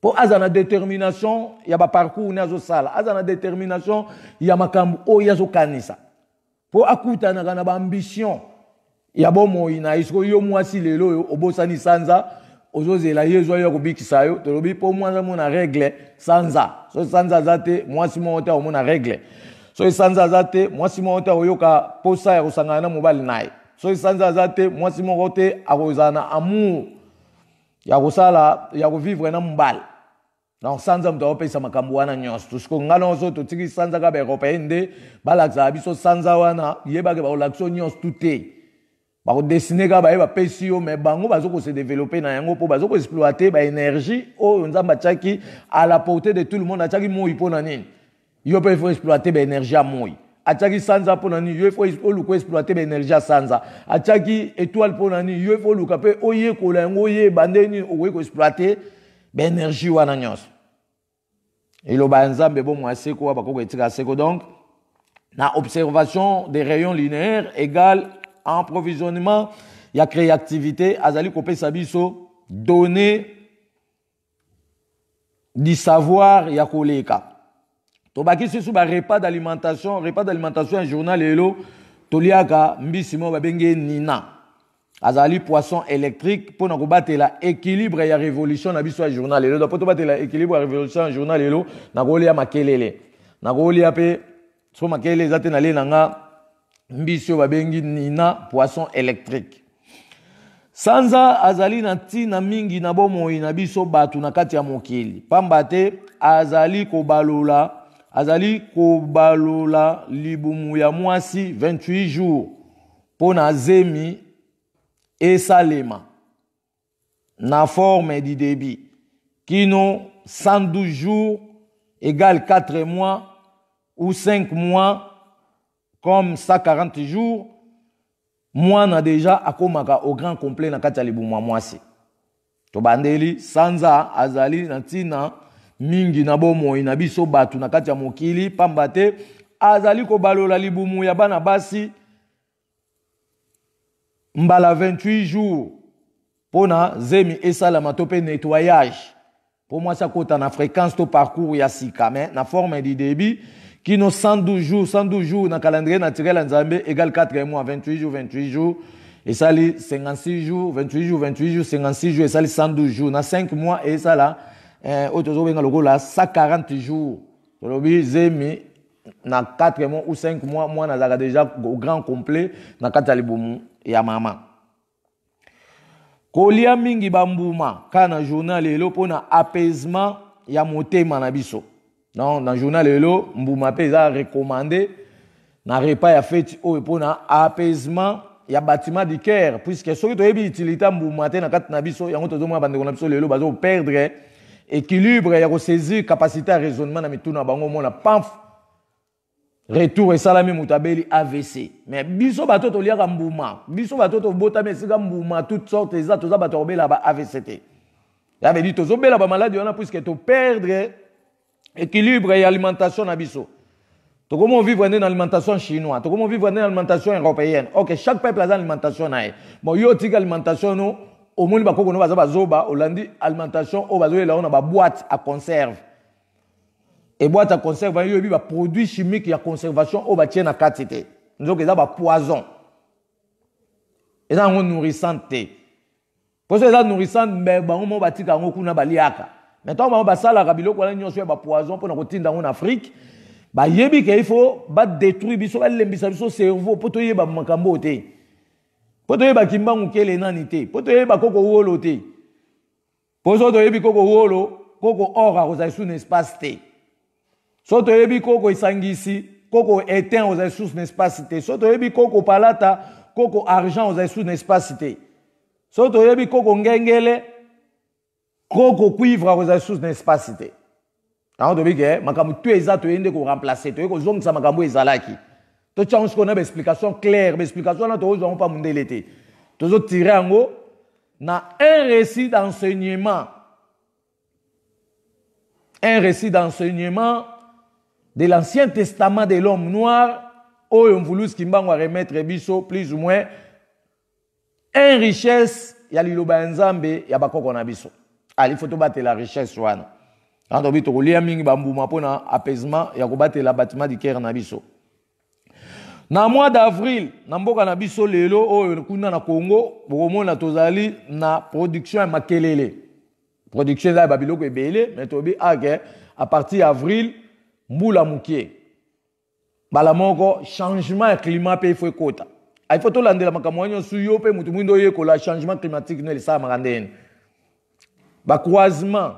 po azana détermination ya ba parcours na zo sala azana détermination ya makambu o ya zo kanisa po akuta na kana ba ambition ya bomo ina isko yo mwasi lelo yo obosani sanza ozozela yezo yo kubikisa yo tolobi po mwanza mona règle sanza so sanza zate mwasi mo ota mona règle so sanza zate mwasi mo ota oyoka posa ya kusangana na mobali naye so sanza zate mwasi mo ote akozana amour ya kusala ya kuvivre na mbali na sanza mto opesa makambu wana nyos tusiko ngana so totiki sanza ka be européenne balakza biso sanza wana yebake ba olakso nyos tuté ba ko dessiner ka ba yeba pesio mais bango bazoko se développer na yango po bazoko exploiter ba énergie o nzamba tchaki à la portée de tout le monde tchaki mo ipona nini yo pe faut exploiter ba énergie à moi atchaki sanza pona nini yo faut exploiter ba énergie sanza atchaki étoile pona nini yo faut luka pe oye ko la ngo ye bandeni o ko exploiter ba énergie wana nyos et le banzambe bon moi c'est quoi ba ko etika seko donc na observation des rayons linéaires égale approvisionnement il y a créativité azali kopesa biso donner du savoir ya koleka to bakisi su ba repas d'alimentation un journal elo toliaka mbisi mo babenge nina azali poisson électrique pour na kobatela équilibre ya révolution na biso ya journal elo do poto batela équilibre ya révolution ya journal elo na kolia makelele na kolia pe so makelele zate na le nanga mbisio babengi nina poisson électrique sanza azali na tina mingi na bomoi na biso batu na kati ya mokili pamba te azali kobalola libumu ya mwasi 28 jours pona zemi esalema na forme du débit kino 112 jours égale 4 mois ou 5 mois comme 140 jours, moi na déjà akomaka au grand complet na kati ya libumu mwasi. To bandeli sanza azali na tina mingi na bomoi na biso batu na kati ya mokili pamba te azali ko balola libumu ya bana basi mbala 28 jours pona zemi esala matope nettoyage pour moi ça kota na fréquence to parcours ya sika mais na forme du débit qui nos 112 jours, dans le calendrier naturel en Zambie égale 4 mois, 28 jours, Et ça, 56 jours, 28 jours, 28 jours, 56 jours, et ça, 112 jours. Dans 5 mois, et ça, là, 140 jours. Zemi, dans 4 mois ou 5 mois, moi, on a déjà au grand complet, dans 4 aliboumou, et à maman. Kolia mingi bambuma, quand journal lelo pour un apaisement, ya motema na biso. Non, dans journal lelo, mbuma pe za recommandé, na repas ya fête o pour un apaisement. Il y a bâtiment du cœur, puisque ceux qui ont utilité mbuma te na kat na biso, ya ngoto zo mwa bande na biso lelo bazo perdre équilibre, ya ko saisir capacité à raisonnement na mituna bango mona paf retour et salami mutabeli AVC. Mais biso bato to liaka mbuma, biso bato to bota mesika mbuma toutes sortes za to za bato obela ba AVCT. Ya veut dire to zo bela ba maladie on a puisque to perdre équilibre et alimentation na biso. To comment vivre dans l'alimentation chinoise, to comment vivre dans l'alimentation européenne. OK, chaque peuple a une alimentation nae. Bon yo tika alimentation no au monde ba koko no baza bazoba, olandi alimentation o bazo la on a ba boîte à conserve. Et boîte à conserve, il y a des produits chimiques de conservation au bâtiment na quantité. Nous avons des poisons. Et ça, on nourrissant. Pour ça, nourrissant, mais on va dire qu'on a baliaka. Maintenant, on va ça la rabilo qu'on a une poison pour nous retirer en Afrique. Bah, yebi qu'il faut détruire biso le cerveau pour te ba makambo te. Pour te ba kimba ngukele nanité. Pour te ba koko wolo te. Pour ça, to yebi koko wolo, koko ora aux sous espace te. Soto yebi koko isangisi, koko éteint aux ressources n'espace cité. Soto yebi koko palata, koko argent aux ressources n'espace cité. Soto yebi koko ngengele, koko cuivre aux ressources n'espace cité. Alors tu dis que makamu tu eza to yende ko remplacer, to yeko zong sa makamu ezalaki. To chance qu'on a une explication claire, une explication là to ozon pas mundelete. To zo tirer en haut na un récit d'enseignement. Un récit d'enseignement de l'Ancien Testament de l'homme noir, où on voulait remettre biso plus ou moins une richesse, il y a l'Iloba Nzambe, il y a Bako Konabiso. Il faut battre la richesse. Quand on dit que l'Iloba Nzambe pour un apaisement, il y a battre le bâtiment du cœur Nabiso. Dans le mois d'avril, dans le Nabiso, lelo, au Congo, on a tozali na production à Makelele. Production là, Babylone est belé, mais à partir d'avril, Moula Mouké. Balamoko, changement climat pe faut kota. Il faut tout l'ande la makamwanyo suyo pe mutumundo ye ko la changement climatique ne le sa maranden. Ba croisement.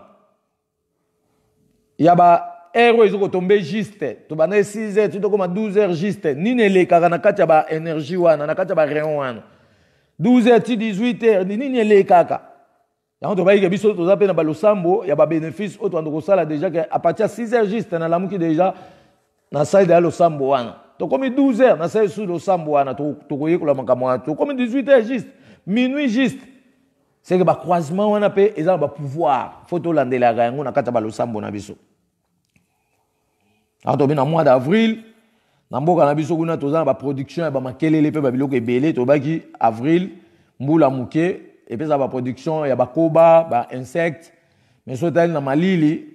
Ya ba héros ils ont tombé juste. To bana 6h, tu to comme 12h juste. Ni ne le kaka na kati ba énergie wana, na kati ba rayon wana. 12h ti 18h, ni ne le kaka. Ya on to ba yike biso to zape na ba losambo, ya ba bénéfice auto ndo ko sala déjà que à partir de 6h juste na la muki déjà na salle de losambo wana. To comme 12h na salle sous losambo wana to koye ko la makamwa to comme 18h juste, minuit juste. C'est que ba croisement wana pe eza ba pouvoir. Faut to landela ga yango na kata ba losambo na biso. Alors to na mois d'avril na mboka na biso kuna to za ba production ba makelele pe ba biloko ebele to baki avril mbula muke. Et puis, ça va production, il y a des koba, des insectes. Mais si tu as une malili,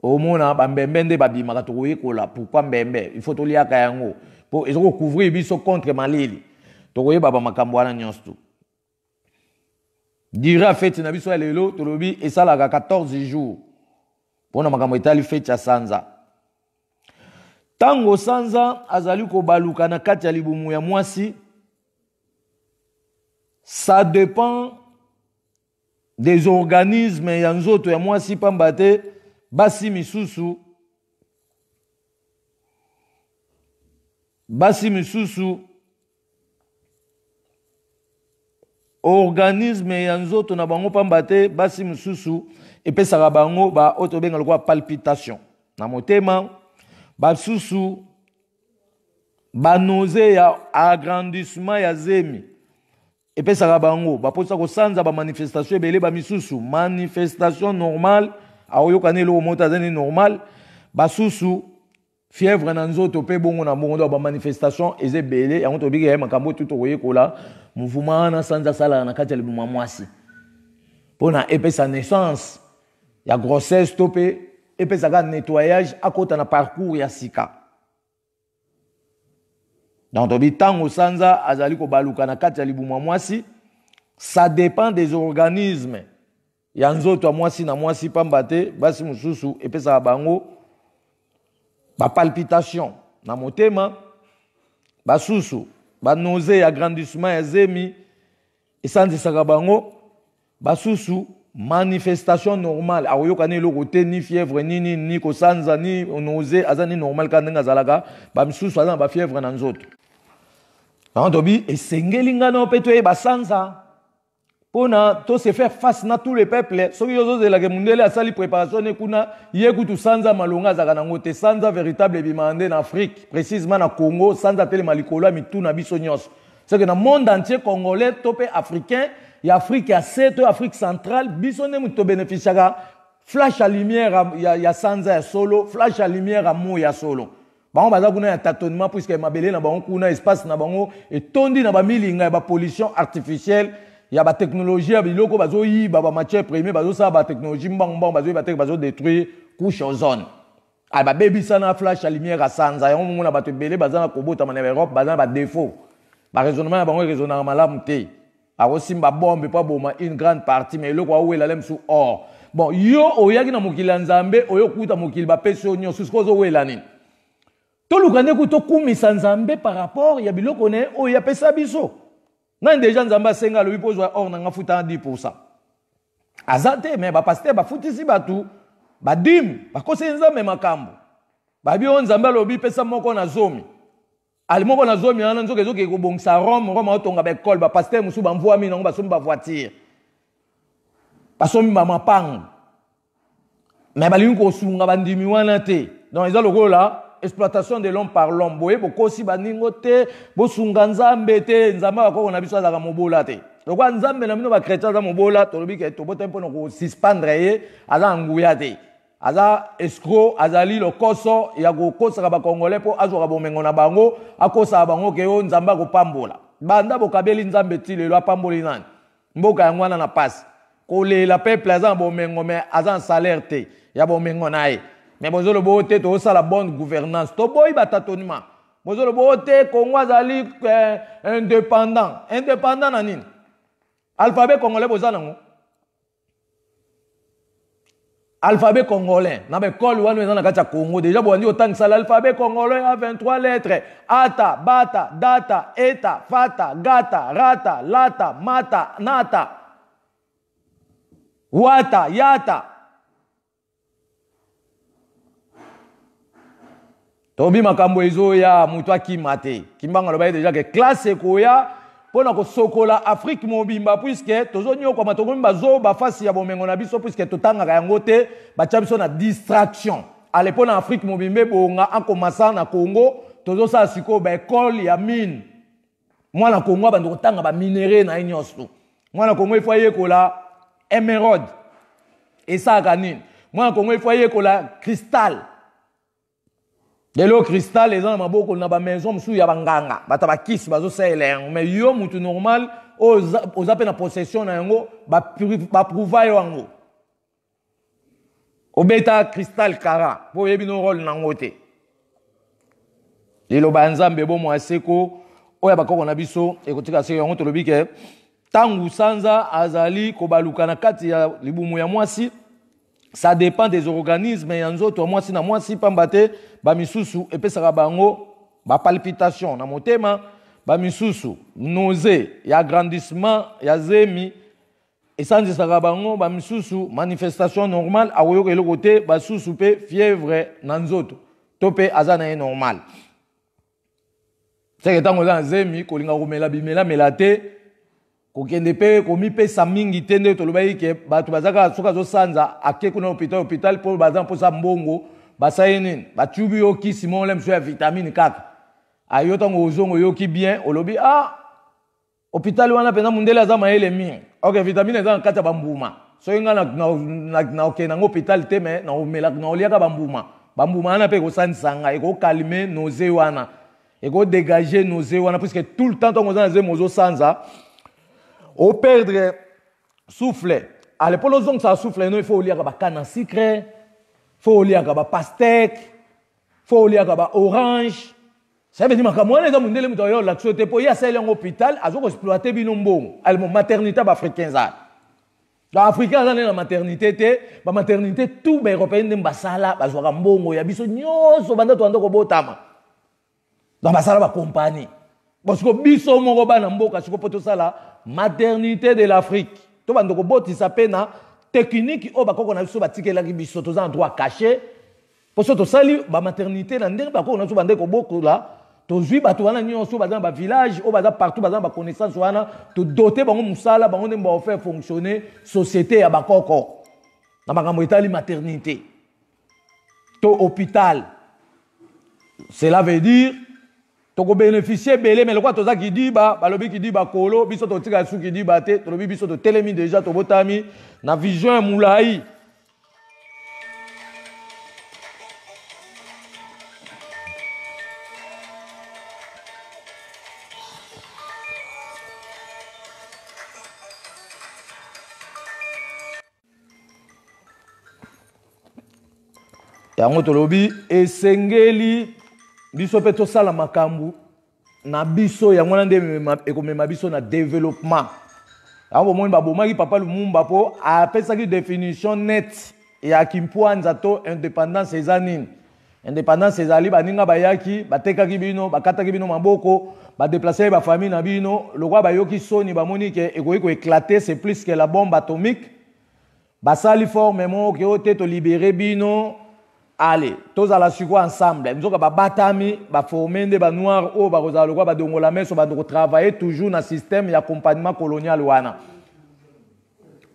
au moins, il y a pourquoi mbembe? Il faut tout lire à pour ils ont couvrir biso contre malili. Tu baba makambwana nyonsto. Dira fête na biso lelo, to lobi et ça la 14 jours. Pour na makambo etali fête ya sanza. Tango sanza azali ko baluka na kati ya libumu ya mwasi. Ça dépend des organismes et yanzoto ya moi si pambate basi misusu organisme yanzoto na bango pambate basi misusu epesaka bango ba oto benga lokwa palpitation na motema basusu ba nausée ya agrandissement ya zemi. Et puis ça va bango, ba posa ko sanza ba manifestation belé ba misusu, manifestation normale, aoyo kanelo motazani normal, ba susu fièvre na nzoto pe bongo na bongo ba manifestation eze belé, yango to bige makambo tout oye kola, mouvement na sanza sala na kati ya libuma mwasi. Pona epé sa naissance, ya grossesse topé, epé sa ga nettoyage à côté na parcours ya sika. Donc, tango sanza azali ko baluka na kati ya libuma mwasi, ça dépend des organismes. Ya nzoto mwasi na mwasi pambate, basi mususu epesa bango ba palpitation na motema, basusu ba nausée, agrandissement ya zemi, esanzisaka bango, basusu manifestation normale akoyokani eloko te, ni fièvre ni kosanza ni nausée, azani normal ka ndenge azalaka, bamisusu azana ba fièvre na nzoto. Tobi esengeli ngana mpe toyeba sanza pona to se faire face na tous les peuples. Soki yozozelaka mundele asali préparation ekuna ye kutu sanza malonga azaka nango te, sanza véritable bimande na Afrique, précisément na Congo, sanza tele malikolo mitu na biso nyonso. C'est que dans le monde entier congolais topé africain, il y a Afrique à 7, Afrique centrale, biso ne muto bénéficiaga flash à lumière ya sanza ya solo, flash à lumière à mou ya solo. Bango baza kuna ya tâtonnement puisque mabele na bango kuna espace na bango et tondi na ba milinga ba pollution artificielle, il y a ba technologie ya biloko bazo yi ba matière première bazo sa ba technologie mbang bazo ba bazo détruire couche ozone. Ah ba baby sana flash à lumière à sanza ya mona ba te belé baza na kobota na Europe baza ba défaut. Ba raisonnement ya bango raisonnement malamu te. A aussi ba bombe pas boma une grande partie mais eloko wa wela lem sous or. Bon yo oyaki na mokili nzambe oyo kuta mokili ba peso nyo suskozo wela nini. Tout le monde est tout Nzambe par rapport ya biloko ne o ya pesa biso. Nan déjà Nzamba senga lo bipo zo or na futa 10%. Azate mais ba pasteur ba futisi batu ba dim ba kose Nzambe makambo. Ba bi on Nzamba lo bi pesa moko na zomi. Ali moko na zomi ana nzoke zoke ko bongsa Rome otonga ba école ba pasteur musu ba mvua mi na ba somba voiture. Ba somi mama pang. Mais ba linko sunga ba ndimi wana te. Donc ils ont le là exploitation de l'homme par l'homme. Boye boko si baningo te, bo sunga nzambe te, nzambe bako na biso azaka mobola te. Donc nzambe na mino ba chrétien za mobola, to lobi ke to bote mpo ko suspendre ye, aza nguya te. Aza escroc, azali lo koso ya ko kosa ba congolais po azoka bomengo na bango, akosa bango ke yo nzambe ko pambola. Banda bokabeli nzambe ti lelo apamboli nani. Mboka ya ngwana na passe. Ko le la peuple aza bomengo mais aza salaire te, ya bomengo na ye. Mais vous avez beau tout ça la bonne gouvernance. To boy batatonnement. Vous avez beau Congo azali indépendant. Indépendant na nini? Alphabet congolais boza nango. Alphabet congolais. Na be call wana na kati ya Congo déjà bo ndi otang sala alphabet congolais a 23 lettres. Ata, bata, data, eta, fata, gata, rata, lata, mata, nata. Wata, yata. Tobi makambo ezo ya mutu akimate. Kimbanga loba déjà que classe ekoya pona ko sokola Afrique mobimba puisque tozonyo kwa matoko mbazo ba fasi ya bomengo na biso puisque totanga yango te ba chabiso na distraction. Ale pona Afrique mobimbe bonga en commençant na Congo tozo sa siko ba école ya mine. Mwana Congo ba ndotanga ba minerai na inyoso. Mwana Congo ifoye kola émeraude. Et ça kanine. Mwana Congo ifoye kola cristal. De l'eau cristal, les gens ont na ba maison msu ya banganga, bata ba kiss bazo sele, mais yo mutu normal aux appels en possession na yango ba prouva yo yango. Obeta cristal kara, po yebi no rôle nango te. Lelo ba nzambe bo mo aseko oya bakoko na biso ekotika se yango to lobike tangu sanza azali ko baluka na kati ya libumu ya mwasi. Ça dépend des organismes. Yanzo to mwasi na mwasi pambate ba misusu epesaka bango ba palpitation na motema, ba misusu nausée, ya agrandissement ya zemi esanzisaka bango, ba misusu manifestation normale akoyoka eloko te, ba susu pe fièvre na nzoto to pe aza na ye normal. C'est que tango za zemi kolinga komela bimela melate kokende pe komi pe samingi tende to lobai ke batu bazaka soka zo sanza ake kuna hôpital pour bazan pour sa mbongo basayenini batubi yoki simon lem so ya vitamine kaka ayota ngo ozongo yoki bien olobi hôpital wana pena mundele azama ele mi ok vitamine za kata bambuma so inga na ok na hôpital te me na omela na oliaka bambuma na pe ko sansanga e ko calmer nausée wana e ko dégager nausée wana parce que tout le temps on za zemozo sanza au perdre souffle. À l'époque, on ça souffle, il faut lire à canne à sucre, il faut lire à pastèque, il faut lire à orange. Ça veut dire que moi, les hommes, ils ont l'action de pour y aller en hôpital, ils ont exploité bien bon. Elles m'ont maternité africaine. Dans l'Africain, dans la maternité, la maternité, tout les Européens ont basala, ils ont un bon, il y a biso nyoso, banda tuando ko botama. Dans basala ba compagnie. Parce que biso mo ko ba na mboka, siko poto sala maternité de l'Afrique. To bando ko boti sapena technique o ba ko na biso batikela ki biso to za droit caché. Parce que to sali ba maternité na ndenge ba ko na so bande ko boko là. Tozui bato wana nyonso baza ba village o baza partout baza ba connaissance wana to doter bango musala bango ne ba faire fonctionner société ya bakoko na makambo etali maternité to hôpital. Cela veut dire to ko bénéficier belé mais le quoi toza ki di ba balobi ki di ba kolo biso to tika su ki di ba te to lobi biso to telemi déjà to botami na vision moulai. Yango tolobi esengeli biso pe to sala makambu na biso yango na nde ekomema biso na développement. Yango mo ba bomaki papa Lumumba po apesaki définition net ya kimpwanza to indépendance ezanine. Indépendance ezali baninga bayaki batekaki bino bakataki bino maboko ba déplacer ba famille na bino lokwa bayoki soni bamoni ke ekoki ko éclater c'est plus que la bombe atomique. Basali formellement ke ote to libérer bino. Allez, tous à la suite ensemble. Nous avons batami, formé des noirs, ou travailler toujours dans le système d'accompagnement colonial.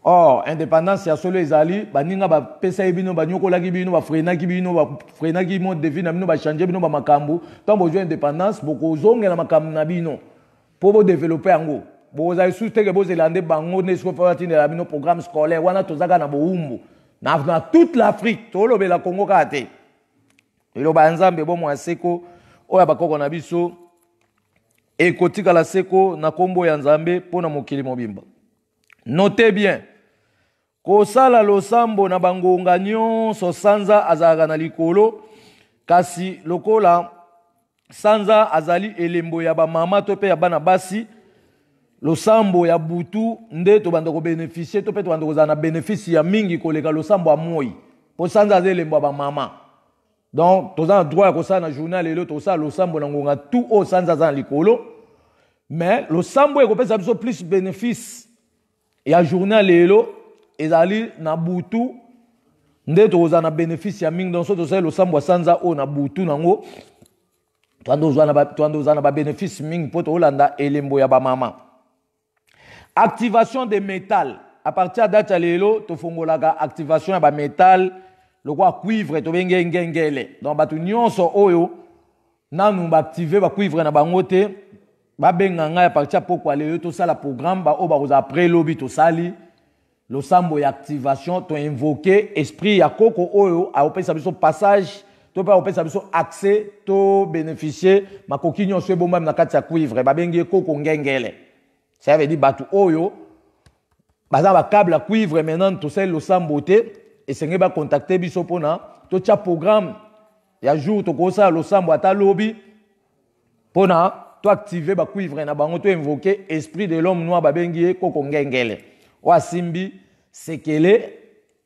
Or, indépendance, il y a solo les alliés, baninga ba pesa ibino, ba nyoko lagi bino, ba frena kibino, ba frena ki mode de vie na bino, ba changer bino ba makambu. Tant besoin indépendance, beaucoup zonge na makambu na bino pour développer ango. Bo za sous te ke bo zelande bango ne sko fa tine la bino programme scolaire wana tozaga na bo umbu. Dans toute l'Afrique, tout le Congo kate. Et le banzambe bon moi seko oya bakoko na biso et kotika la seko na kombo ya nzambe pona mokili mobimba. Notez bien. Ko sala losambo na bangonga nyonso sanza azaka na likolo kasi lokola sanza azali elembo ya ba mama to pe ya bana basi. Losambo ya butu nde to bando ko bénéficier to pe to bando ko na bénéfice ya mingi koleka losambo amoi po sanza zelembo ba mama. Donc to za droit ko sa na journal lelo to sa losambo na ngonga tout o sanza za likolo mais losambo e ko pesa biso plus bénéfice ya journal lelo ezali na butu nde to za na bénéfice ya mingi donc so to sa losambo sanza o na butu nango to ando za na ba bénéfice mingi po to olanda elembo ya ba mama. Activation des métals. À partir de date lelo, to fongolaka activation ya ba métal, le quoi cuivre to benge ngengele. Donc batu nyonso oyo nanu ba activer ba cuivre na bango te, ba benga nga à partir poko lelo to sala programme ba o ba koza après lobby to sali. Lo sambo ya activation to invoquer esprit ya koko oyo a opesa biso passage, to pa opesa biso accès to bénéficier makoki nyonso bomba na kati ya cuivre ba benge koko ngengele. Ça veut dire batu oyo baza ba câble à cuivre maintenant tout ça le samboté et c'est ba contacter biso pona to cha programme ya jour to ko ça le sambo ata lobby pona to activer ba cuivre na bango to invoquer esprit de l'homme noir ba bengi koko ngengele wa simbi sekele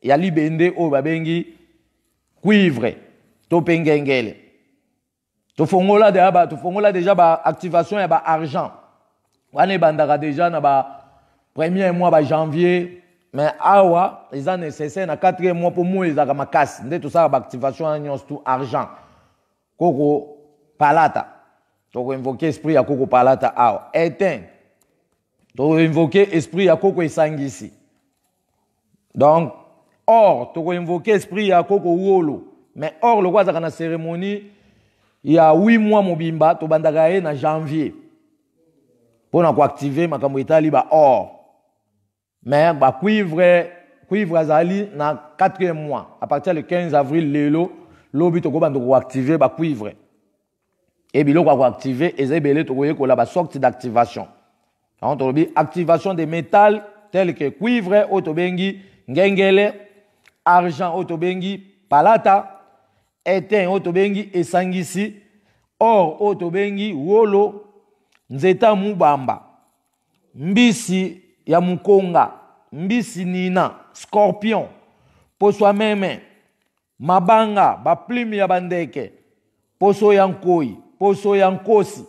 ya libende o ba bengi cuivre to pengengele to fongola déjà ba activation ya ba argent. On est déjà dans le premier mois de janvier, mais awa, ils ont nécessaire dans 4e mois pour moi, ils ont ma casse. Tout ça, l'activation, tout argent. Koko palata. Tu as invoqué esprit à Koko palata awa. Éteint. Tu as invoqué esprit à Koko esangisi. Donc, or, tu as invoqué esprit à Koko wolo. Mais or, le roi dans la cérémonie, il y a 8 mois, mobimba, tu bandagaye dans janvier. Pour activer ma camouetali ba or mais ba cuivre azali na 4e mois à partir du 15 avril lelo lobi to ko bando ko activer ba cuivre et bilo ko activer ezebele to ko la ba sortie d'activation on to lobi activation des métals tels que cuivre otobengi ngengele argent otobengi palata étain otobengi esangisi or oyo tobengi wolo, nzeta mubamba, mbisi ya mukonga, mbisi nina, scorpion, poso meme, mabanga, plume ya bandeke, poso ya nkoi, poso ya nkosi,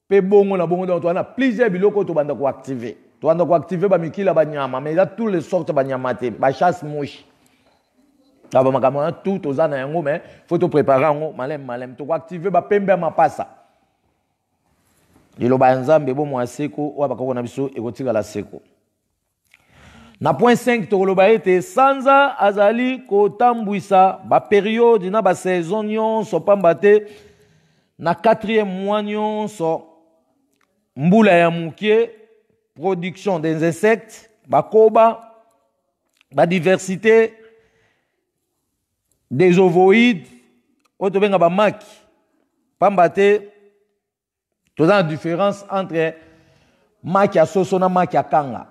pe bongo na bongo, donc on a plusieurs biloko to banda ko activer. To banda ko activer ba mikila ba nyama, mais il y a toutes les sortes ba nyamate, ba chasse mouche. Aba makamana tout ozana yango, mais faut te préparer yango malem to ko activer ba pembe mapasa. Lilo ba nzambe bo mo seko wa bakoko na biso ekotika la seko. Na point 5 to koloba ete sanza azali ko tambwisa ba période na ba saison nyonso pamba te na 4e mois nyonso mbula ya mukie, production des insectes, bakoba, ba diversité des ovoïdes, otobenga ba maki. Pamba te toza la différence entre maki ya soso na maki ya kanga.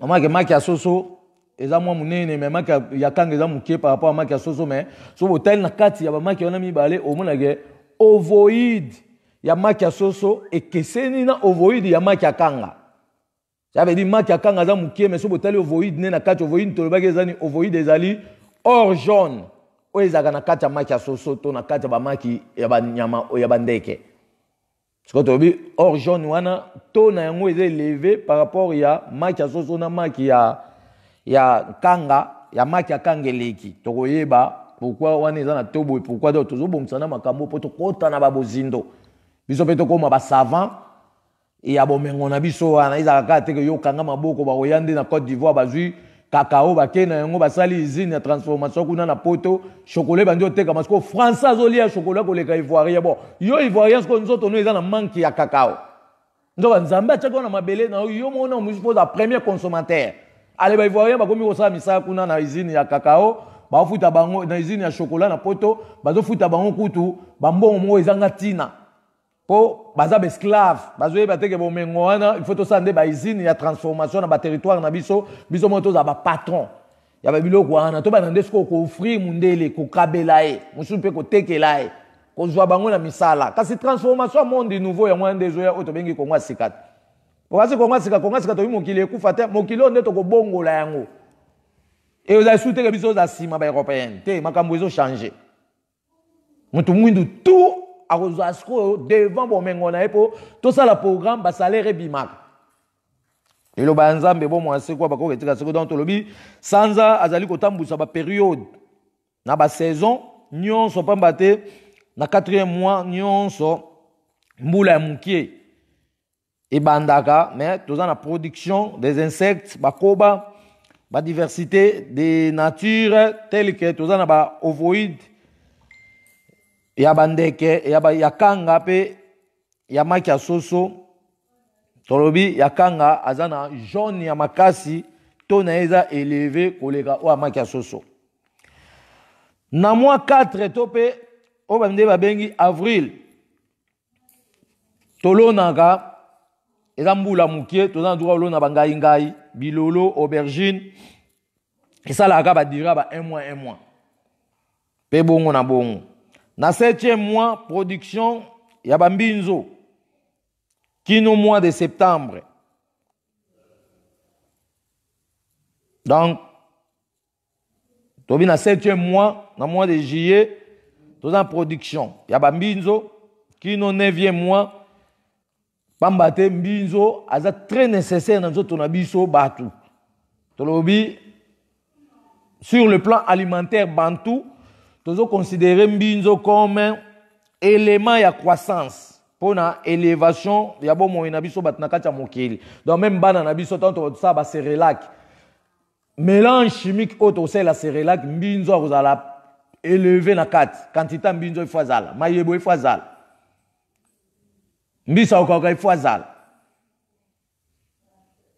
Maki ya soso eza mwa munene, mais maki ya kanga eza mukie par rapport à maki ya soso, mais so botel na kati ya ba maki wana mibale omonake ovoïde ya maki ya soso ekeseni na ovoïde ya maki ya kanga. Ça veut dire maki ya kanga za mukie, mais so botali ovoïde ne na kati ovoïde tolobaki ezani ovoïde ezali or jaune oyo ezalaka na kati ya maki ya soso to na kati ya bamaki ya banyama oyo ya bandeke. Siko tolobi or jaune wana to na yango eza élevé par rapport ya maki ya soso na maki ya kanga, ya maki ya kanga eleki. Tokoyeba pourquoi wana eza na tobo et pourquoi do tozobongisa na makambo po tokota na babozindo. Biso pe tokoma ba savant et ya bomengo na biso wana ezalaka te ke yo kanga maboko ba oyande na Côte d'Ivoire bazui cacao bakena yango basali usine ya transformation kuna na poto chocolat bandi oteka parce que français azolia chocolat koleka ivoirien. Bon yo ivoirien ko nzoto no eza na manque ya cacao. Ndo nzambe atako na mabele na yo mona on suppose la premier consommateur. Ale ba ivoirien bakomi kosala misala kuna na usine ya cacao, ba futa bango na usine ya chocolat na poto, bazo futa bango kutu, bambongo mo ezanga tina. Po baza esclave, bazo yeba teke bo mengo wana, il faut to sande ba usine ya transformation na ba territoire na biso moto za ba patron. Ya ba biloko wana to ba ndesko ko offrir mundele ko kabelae, musu pe ko tekelae, ko zwa bango na misala. Kasi transformation monde nouveau ya mwa ndezo ya oto bengi ko ngwa sikat. Pokasi ko ngwa sikat to mokili ekufa te, mokili onde to ko bongola yango. Et vous avez soutenu que biso za sima ba européenne, te makambo ezo changer. Mutu mwindu tout asko devant bomengo na epo to ça la programme ba salaire bimaka. Et le banzambe bo mo asekwa ba ko ketika seko donc tolobi sanza azali ko tambusa ba période na ba saison nyonso pamba te na 4e mois nyonso mbula ya mukie e bandaka, mais toza na production des insectes bakoba, ba diversité des natures telles que toza na ba ovoïdes ya bandeke ya kanga pe ya maki ya soso tolobi ya kanga azana jaune ya makasi to na eza élevé koleka o maki ya soso. Na mois 4 to pe o bande babengi avril tolonaka eza mbula mukie toza droit olona bangai ngai bilolo aubergine esalaka badira ba 1 mois pe bongo na bongo. Na 7e mois, production, ya bambinzo, kino mois de septembre. Donc, tobi na 7e mois, na mois de juillet, tout en production. Ya bambinzo, kino 9e mois, pambate mbinzo, aza très nécessaire dans notre biso batu. Tolobi, sur le plan alimentaire bantou, nous considérons mbinzo comme élément de croissance pour la élévation ya bo mo inabiso batnakacha mokili. Donc même bana nabiso tanto ça ba cérélac mélange chimique auto c'est la cérélac mbinzo vous allez élever na kat quantité mbinzo ifazala mayebo ifazala mbisa okaka ifazala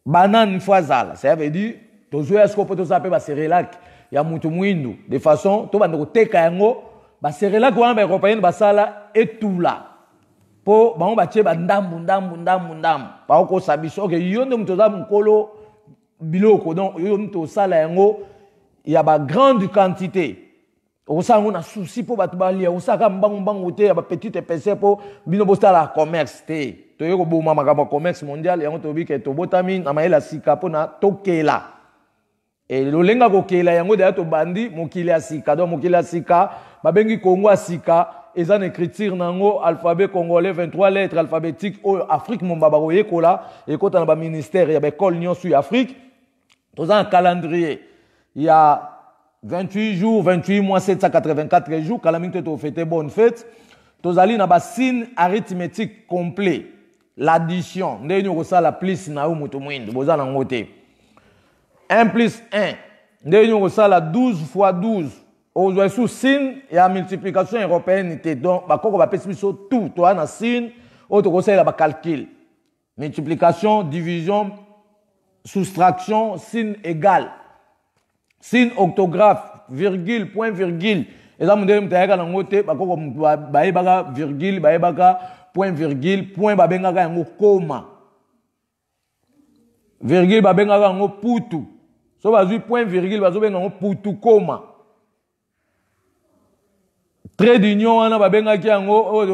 banane ifazala, ça veut dire tozoya sko poto ça pe ba cérélac ya mutu mwindu de façon to bando teka yango ba serela ko ba européenne basala etula po bango batie ba ndambu pa ko sabiso ke yonde mutu za mukolo biloko donc yo mutu sala yango ya ba grande quantité osala ngo na souci po bato balia osaka mbangu te ya ba petite épaisseur po bino bosala commerce te toye ko boma makambo commerce mondial yango to bike to botami na mayela sika po na tokela et lolenga kokela yango de to bandi mokili ya sika donc mokili ya sika babengi Congo ya sika eza na écriture nango alphabet congolais 23 lettres alphabétiques au Afrique mombaba koyekola ekota na ba ministère ya ba école nyonso ya Afrique toza un calendrier il y a 28 jours, 28 mois, 784 jours, quand la minute est fêté bonne fête, tu as na signe arithmétique complet. L'addition, nous avons la plus na ou mutu mwindu, vous avez noté. 1 plus 1, nous avons la 12 fois 12. Vous avez sous signe et la multiplication européenne. Donc, on va faire tout. Tu as un signe, tu as la calcul. Multiplication, division, soustraction, signe égal. Signe octographe, virgule, point, virgule. Et ça, je virgule, point, virgule, point, comma. Virgule, putu. So, point, virgule, putu, comma. Trait d'union,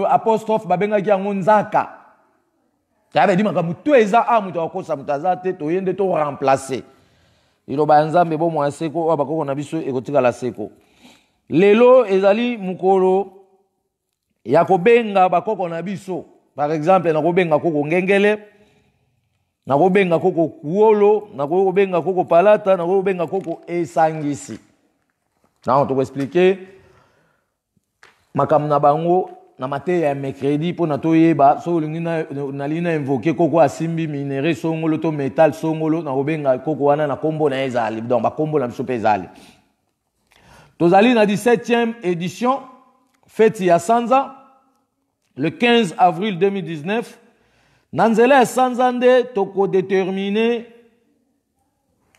apostrophe, nzaka. Ça veut dire que tout est remplacé. Il ba nzambe bo mwa seko wa bakoko na biso ekotika la seko lelo ezali mukolo ya kobenga bakoko na biso par exemple na kobenga koko ngengele na kobenga koko kuolo na kobenga koko palata na kobenga koko esangisi na on to expliquer makam na bango na mateya ya mercredi po na toyeba so lingi na lina invoquer koko asimbi minerai songolo to metal songolo na obenga koko wana na kombo na ezali donc ba kombo na biso pe ezali tozali na 17e édition fête ya Sanza le 15 avril 2019 na nzela ya Sanza nde toko déterminer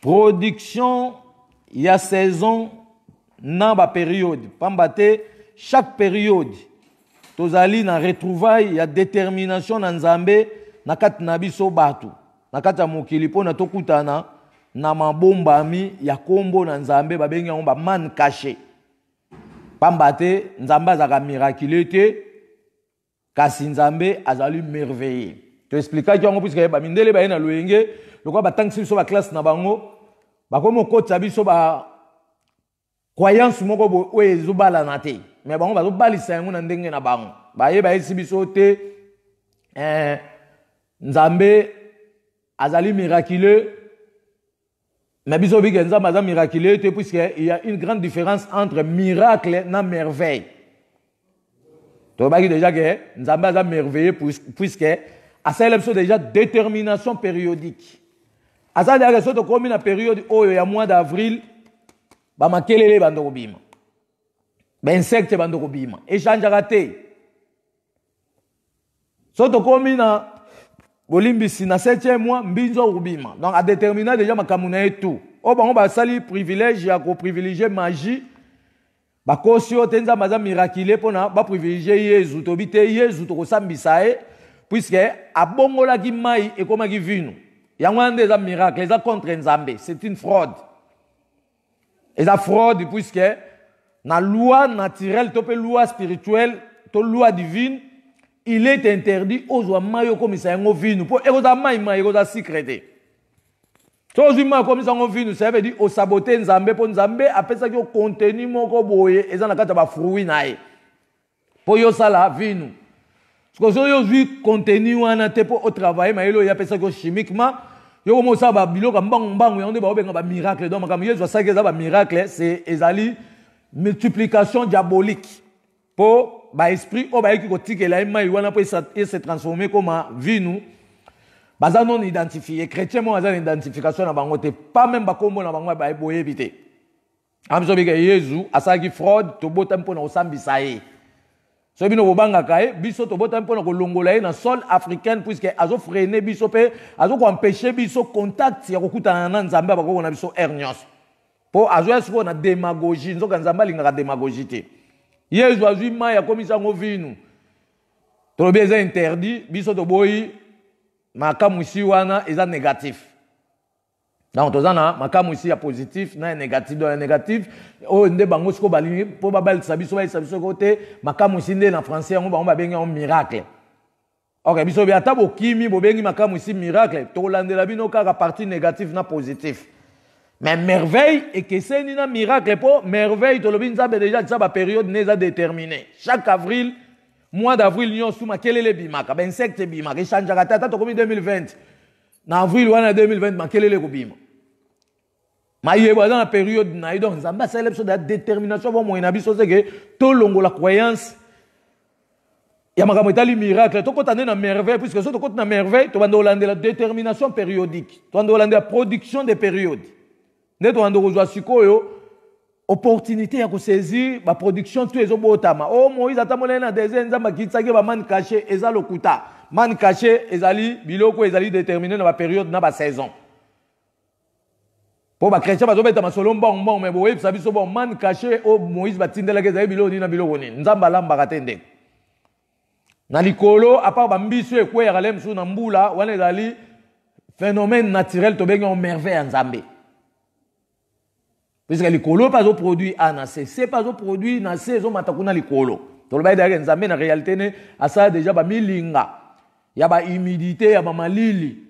production ya saison na ba période pambate chaque période tozali na retrouvaille ya détermination na nzambe na kati na biso batu na kati ya mokili pona tokutana na mabombami ya kombo na nzambe babengi yango ba man caché pambate nzambe azaka miraculeux te kasi nzambe azali merveilleux to expliquer yango puisque ba mindele ba na loyenge lokwa batangisi biso ba classe na bango bakomo kotsa biso ba croyance moko bo ezobala na te mais bango bazobalisa yango na ndenge na bango bayeba esi biso te nzambe azali miraculeux mais biso bige nzambe azali miraculeux te puisque il y a une grande différence entre miracle na merveille to bagi déjà que nzambe azali merveilleux puisque asala biso déjà détermination périodique asala déjà que soto komi na période oyo ya mois d'avril ba makelele bandoko bima ba insecte bandoko bima échangeaka te soto komi na bolimbisi na 7e mois mbinzo kubima donc a déterminer déjà makamuna et tout o bango ba sali privilège ya ko privilégier magie ba kosio tenza maza miraculeux pona ba privilégier Yesu to bité Yesu to kosambisa e puisque abongola ki mai e koma ki vino yango ande za miracle za contre nzambe c'est une fraude. Et la fraude, puisque la loi naturelle, la loi spirituelle, la loi divine, il est interdit aux hommes comme ça en vin. Pour les hommes, ils secrété. Si les hommes comme ça en vin, ça veut dire au saboter Nzambe pour Nzambe, après ça que contenu moko boye, et ça na kata ba fruit nae. Pour yo sala vin. Parce que yo vu contenu wana te pour au travail, mais yo ya pesa que chimiquement yo mo sa ba biloko mbangu yonde ba obenga ba miracle donc makam yezo sa keza ba miracle c'est ezali multiplication diabolique pour ba esprit o ba eki ko tikela mai wana po se transformer comme vinu baza non identifié chrétien mo baza identification na bango te pas même ba kombo na bango ba boye bité amso bika yezu asaki fraude to botam po na osambisa ye so bino bobanga kae biso to botam po na kolongola ye na sol africaine puisque azo freiner biso pe azo ko empêcher biso contact ya kokutana na nzambe abako na biso hernios po azo yasko na démagogie nzoka nzambe lingaka démagogie te yezu azui mai ya komisa ngo vinu to bien interdit biso to boyi makamusi wana eza négatif Donc tozana makamu ici ya positif na négatif dans négatif o nde bango siko balingi po babal sabiso côté makamu ici nde na français yango bango babengi un miracle. OK, biso bi ata bokimi bobengi makamu ici miracle to landela bino kaka partie négative na positif. Mais merveille et que c'est une miracle pour merveille to lobi nzambe déjà ça ba période neza déterminée. Chaque avril mois d'avril nyon suma kelele bimaka ba insecte bimaka change tata to komi 2020. Na avril wana 2020 makelele ko bima. Ma yeba dans la période na donc nzambe célèbre de détermination bon moyen na biso c'est que to longo la croyance ya makambo etali miracle to kotane na merveille puisque so to kotana merveille to bando holande la détermination périodique to bando holande la production des périodes ne to bando kozwa sikoyo opportunité ya ko saisir ba production tout ezobotama o Moïse atamolena na désert nzamba kitsaki ba man caché eza lokuta man caché ezali biloko ezali déterminé na ba période na ba saison po ba chrétien bazobeta masolo mbong mais boye biso bon man caché o Moïse batindela ke ezali biloko ni na biloko ni nzamba lamba katende na likolo à part ba mbiso ekwera lem su na mbula wana ezali phénomène naturel to benga merveille nzambe puisque likolo pas au produit A na C c'est pas au produit na C zo matakuna likolo to le baïda nzambe na réalité ne asa déjà ba milinga ya ba humidité ya ba malili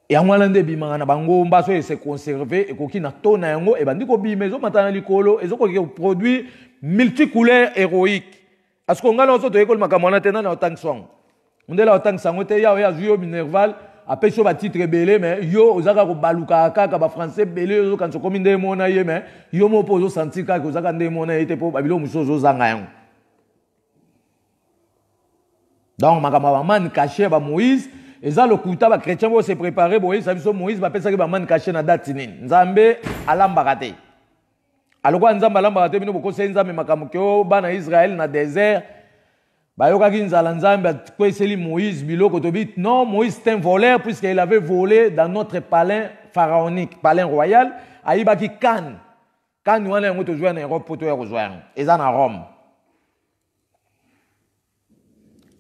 et en nde bimanga na bango mbaso et se conserver et koki na tona yango et bandi ko bima zo matana likolo et zo ko produit multicouleur héroïque parce qu'on ngalo so to ekol makamona tena na otang song ndela otang sango te ya juyo minerval après so ba titre belé mais yo ozaka ko baluka kaka ba français belé zo kan so komi nde mona ye mais yo mo pozo sentir kaka ozaka nde mona ete po babilo musozo zanga yango donc makamaba man caché ba Moïse eza lokuta ba chrétien bo se préparer boye sabiso Moïse ba pesa ke ba man caché na date nini nzambe alamba kate aloko nzambe alamba kate bino boko nzambe makambo ke bana Israël na désert bayoka ki nzala nzambe ko eseli Moïse biloko to bit non Moïse était un voleur puisqu'il avait volé dans notre palais pharaonique palais royal ayiba ki Cannes wana yango to jouer na Europe poto ya kozwa eza na Rome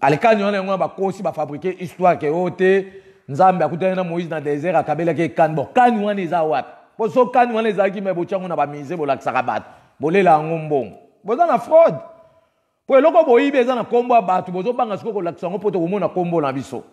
alekani wana yango ba kosi ba fabriquer histoire ke ote nzambe akutana na Moïse na désert akabela ke Cannes bon Cannes wana eza wapi po so Cannes wana eza ki me bochango na ba mise bolakisa bato bolela yango mbongo boza na fraude po eloko boyibi eza na kombo ya bato bozobanga siko kolakisa yango po tokomona kombo na biso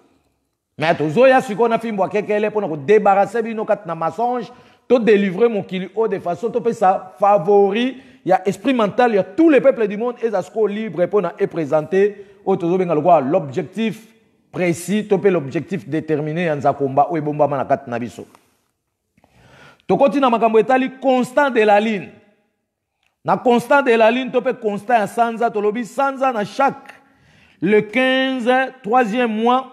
mais tozoya siko na fimbo akekele mpona kodebarase bino kati na mensonge to délivrer mokili o de façon to pesa favori ya esprit mental ya tous les peuples du monde eza siko libre mpona eprésenter l'objectif précis, l'objectif déterminé en combat ou bomba na kati na biso. To continue makambo etali constant de la ligne. Na constant de la ligne topé constant sanza to lobi sanza na chaque le 15 troisième mois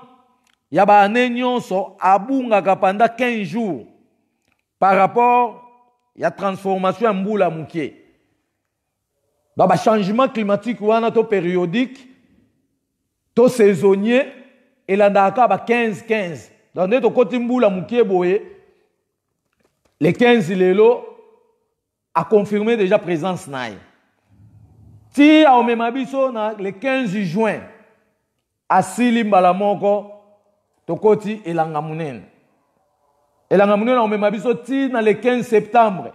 ya ba année nyonso abunga kapanda 15 jours par rapport ya transformation mbula mukie. Ba changement climatique wana to périodique to saisonnier et l'andaka ba 15-15. Dans notre côté mboula mukie boye, les 15 lelo a confirmé déjà présence naï. Si a omemabiso na le 15 juin a sili mbala moko to koti elanga munene. Elanga munene a omemabiso ti na le 15 septembre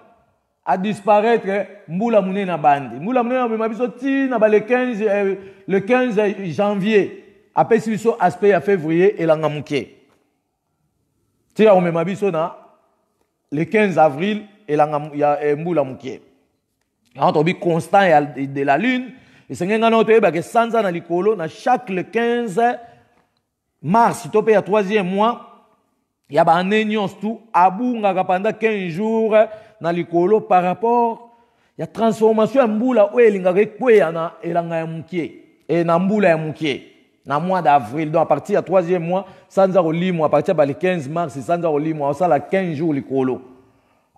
a disparaître mboula munene bandi. Mboula munene a omemabiso ti na ba le 15 janvier après si biso aspect à février elanga mukie. Ti a omemabiso na le 15 avril elanga ya mboula mukie. On tobi constant de la lune et c'est ngana no toyeba ke sanza na likolo na chaque le 15 mars topé ya 3e mois ya ba année nyonso tout abunga pendant 15 jours na likolo par rapport ya transformation ya mbula o elinga kwea na elanga ya mukie et na mbula ya mukie na mois d'avril donc à partir ya 3e mois sanza olimo à partir ba le 15 mars sanza olimo au sala 15 jours likolo.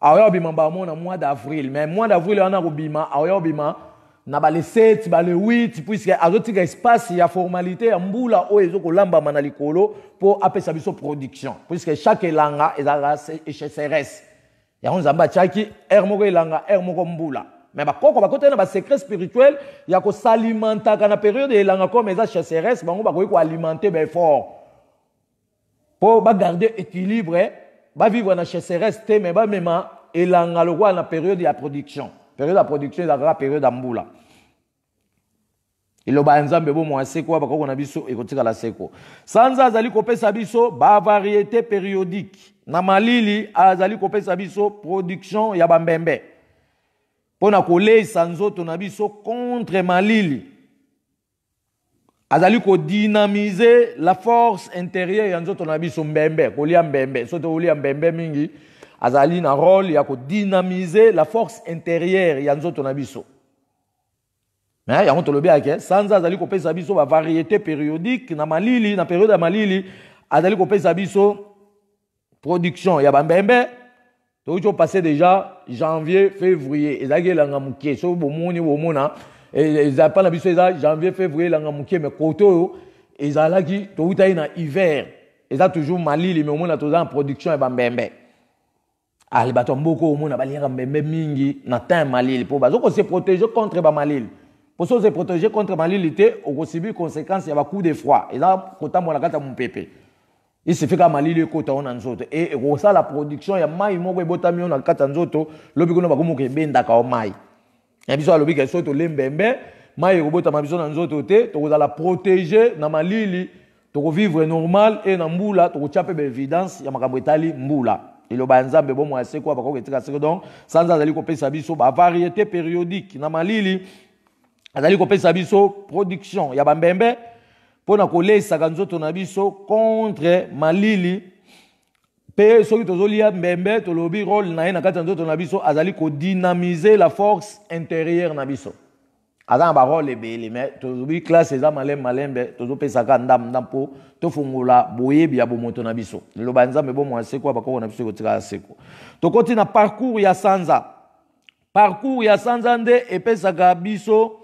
Aoya bima ba mona mois d'avril mais mois d'avril on a bima aoya bima na ba le 7 ba le 8 puisque azotika espace ya formalité ya mbula o ezoko lamba manalikolo pour apesa biso production puisque chaque elanga ezala sécheresse ya onzamba chaki moko elanga moko mbula mais ba koko ba côté na ba secret spirituel ya ko s'alimenter kana période elanga comme eza sécheresse bango ba ko alimenter ben fort pour garder équilibre, vivre dans sécheresse, mais même et la période de la production. Période de production, c'est la période d'amboula. Il y a des gens qui ont la seko. Sans azali kopé sabiso, ba variété périodique. Na malili azali kopé sabiso production ya bambembe. Pona kolei sanzo tonabiso contre malili. Azali ko dynamiser la force intérieure ya nzo tonabiso mbembe, kolia mbembe. Soto kolia mbembe mingi azali na rôle ya ko dynamiser la force intérieure ya nzo tonabiso. Mais yango tolobi ake sans azali ko pesa biso ba variété périodique na malili na période ya malili azali ko pesa biso production ya bambembe to passé déjà janvier février ezaki langa mukie so bomoni bomona ezali pa na biso eza janvier février langa mukie mais koto ezalaki to utai na hiver eza toujours malili mais omona to za en production ya bambembe ali bato mboko omona baliaka mbembe mingi na temps malili po bazoko se protéger contre ba malili. Pour se protéger contre malilité, on a subi conséquences, il y a beaucoup de froid. Et là, quand on a mon pépé, il se fait que malilité quand on a un et ça la production, il y a maï mo ko botami on a kata nzoto, lobi kono bakomo ke benda ka o maï. Et biso lobi ke soto lembembe, maï ko botama biso na nzoto te, to la protéger na malili, to vivre normal et na mbula, to chape be évidence, ya makambo etali mbula. Et le banzambe bon moi c'est quoi bako ketika c'est donc sans azali ko pesa biso ba variété périodique na malili. Azali ko pesa biso production ya bambembe pona kolesa kanzoto na biso contre malili pe soki tozolia mbembe tolobi rôle na ye na kati nzoto na biso azali ko dynamiser la force intérieure na biso azana ba rôle ebele mais tozobi classe eza malembe tozo pesa ka ndam po to fungola boyebi ya bomoto na biso lelo banzambe bo mwase kwa bakoko na biso kotika seko to koti na parcours ya sanza nde epesaka biso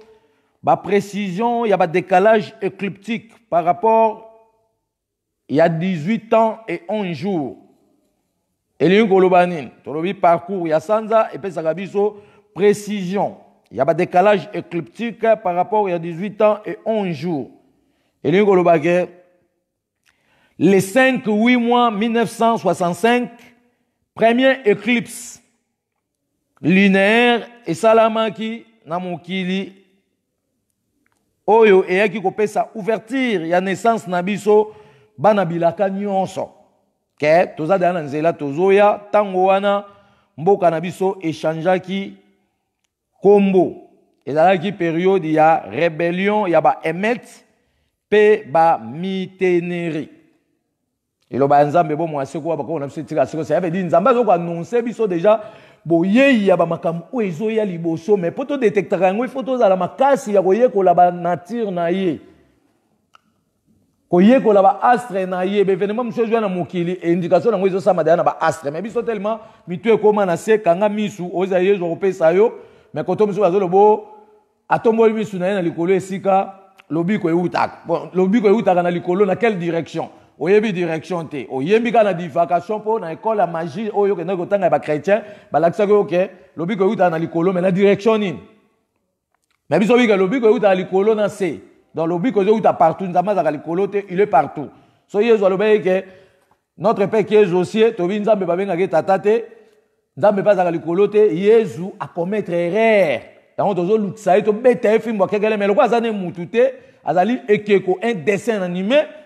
ba précision, il y a un décalage écliptique par rapport il y a 18 ans et 11 jours. Et les Golobanin, le parcours, il y a Sanza et puis ça précision. Il y a un décalage écliptique par rapport il y a 18 ans et 11 jours. Et les Golobanin, les 5-8 mois 1965, première éclipse lunaire et Salamaki, Namokili, oyo eyaki kopesa ouverture ya naissance na biso bana bilaka nyonso ke toza dana nzela tozoya tango wana mboka na biso échangeaki kombo ezalaki période ya rébellion ya ba Emet pe ba Miteneri eloba nzambe bo mwase ko bako na biso tika siko ça veut dire nzambe zo ko annoncer biso déjà boyeyi ya ba makambo o ezoya liboso mais poto détecter yango il faut tozala makasi ya koyekola ba nature na ye koyekola ba astre na ye be événement monsieur joa na mokili indication nango ezo sama na ba astre mais biso tellement mitu ekoma na se kanga misu oza yezo kopesa yo mais koto misu bazolo bo atomboli misu na ye na likolo esika lobiko eutaka bon lobiko eutaka na likolo na quelle direction oyebi direction te oyembi kana divagation po na école ya magie oyo ke ndako tanga ba chrétien balakisa ko ke lobiko euta na likolo mais na direction nini mais biso bika lobiko euta na likolo na se donc lobiko euta partout nzamba za likolo te il est partout so yezo alobe ke notre père qui est aussi to binzambe babenga ke tata te nzambe pas za likolo te yezu a commettre erreur donc tozo lutsa to beta film bakekele mais lokwa za ne mutu te azali ekeko un dessin animé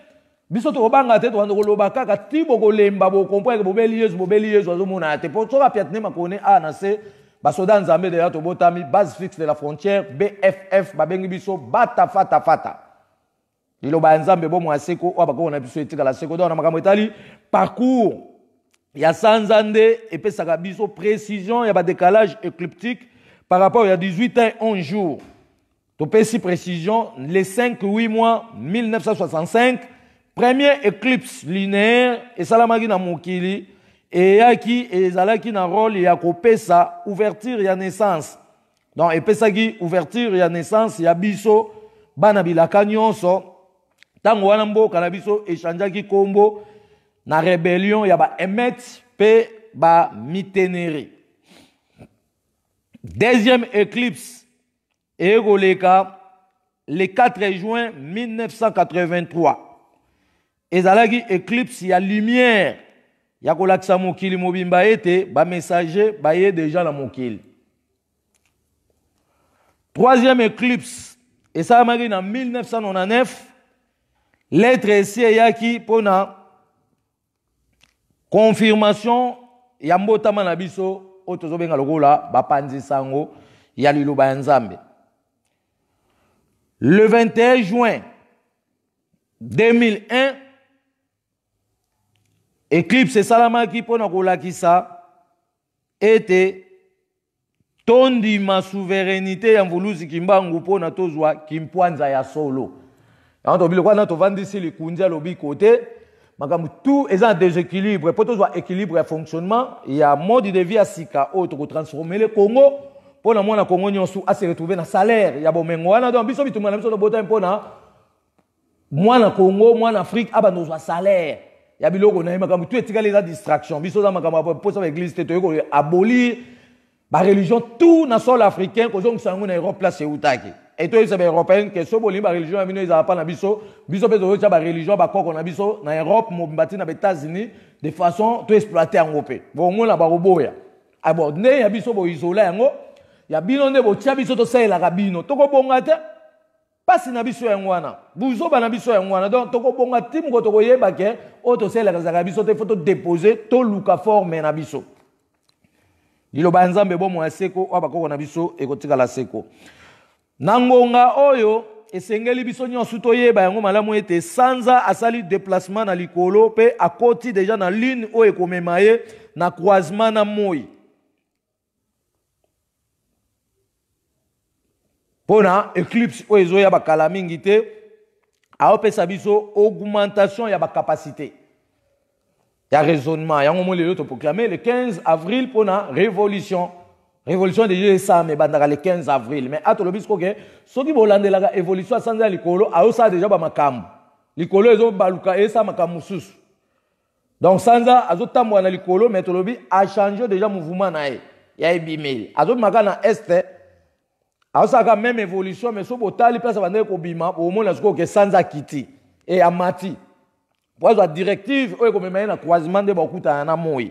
biso to banga te to ando koloba kaka tibo kolemba bo comprendre bobeli yezu azomona te po to rapiatne makone a na se basoda nzambe de to botami base fixe de la frontière BFF babengi biso bata fata ilo ba nzambe bo mwaseko o bakona biso etika la seko na makambo etali parcours ya sanzande epesaka biso précision ya ba décalage écliptique par rapport à 18 ans 11 jours to pesi précision les 5-8 mois 1965 première éclipse lunaire et salamaki na mokili et yaki ezalaki na rôle ya kopesa ouverture ya naissance donc epesaki ouverture ya naissance ya biso bana bilaka nyonso tango wana mboka na biso échangeaki kombo na rébellion ya ba Emet pe ba Miteneri. Deuxième éclipse ekoleka le 4 juin 1983. ezalaki éclipse ya lumière ya kolakisa mokili mobimba ete ba messager baye déjà na mokili. Troisième éclipse esalamaki na 1999, lettre esi eyaki pona confirmation ya mbotama na biso oyo tozobenga lokola bapanzisa yango ya liloba ya Nzambe. Le 21 juin 2001, éclipse esalamaki pona kolakisa ete tondima souveraineté ya mvuluzi kimbangu pona tozwa kimpwanza ya solo. Yango tobile kwa na tovandisi likunja lobi kote makambo tout est en déséquilibre pour tozwa équilibre ya fonctionnement ya mode de vie ya sika oyo toko transformer le Congo pona mwana Congo nyonso a se retrouver na salaire ya bomengo wana donc biso bitumana na biso to bota pona mwana Congo mwana Afrique abandozwa salaire ya biloko na makambo tout etikali za distraction biso za makambo pour ça église te to abolir ba religion tout na sol africain ko zongi sango na Europe place utaki et toi c'est européen que so boli ba religion ya bino ezala pa na biso pezo cha ba religion ba koko na biso na Europe mobimbati na États-Unis de façon to exploiter en Europe bon mona ba roboya abordé ya biso bo isoler yango ya bino nde bo tia biso to sela ka bino to ko bonga te pasi na biso ya ngwana buzo ba na biso ya ngwana donc to ko bonga tim ko to ko yeba ke o to sela ka biso te faut déposer to luka forme na biso. Liloba Nzambe bo mwa seko wa bakoko na biso ekotika la seko. Nangonga oyo esengeli biso nyonso toyeba yango malamu ete Sanza asali déplacement na likolo pe akoti déjà na ligne oyo ekomema ye na croisement na moi. Pona éclipse oyo ezoya bakala mingi te aopesa biso augmentation ya bakapacité. Il y a raisonnement. Il y a un moment où on proclamé le 15 avril pour la révolution. Révolution de ça, mais le 15 avril. Mais à tout le bis, ce qui est la évolution sans l'écolo, a aussi déjà ma cam. L'écolo est baluka et ça ma camussus. Donc sans ça, à tout temps moi l'écolo, mais tout le bis a changé déjà mouvement nae. Il y a bimé. À tout makana est, a aussi la même évolution, mais ce botal place à vendre au bima au moment où que sans a quitté et a mati. Pour la directive, on a un croisement de beaucoup de moi.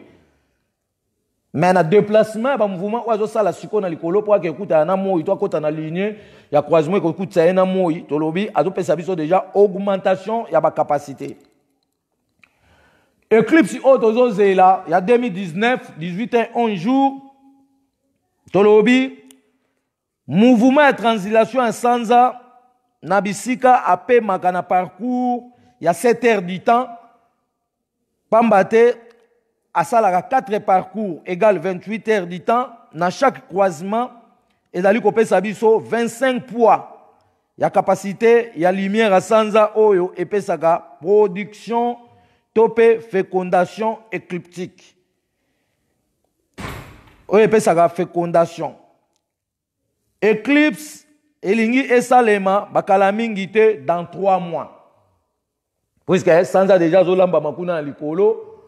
Mais un déplacement, un mouvement, on a ça la sucre dans l'écolo pour que écoute un moi, toi quand on a ligne, il y a croisement qui écoute ça un moi, to lobby, a tout ça déjà augmentation, il y a pas capacité. Eclipse auto là, il y a 2019, 18 et 11 jours, to lobby, mouvement de translation en Sanza, nabisika ape makana parcours. Il y a 7 heures du temps. Pambate, à ça, 4 parcours égale 28 heures du temps. Dans chaque croisement, il y a 25 poids. Il y a capacité, il y a lumière à Sanza Oyo et Pesaka. Production, topé, fécondation écliptique. Oyo Pesaka, fécondation. Éclipse, elingi esalema, bakalamingite dans 3 mois. Puisque Sanza déjà zolamba makuna na likolo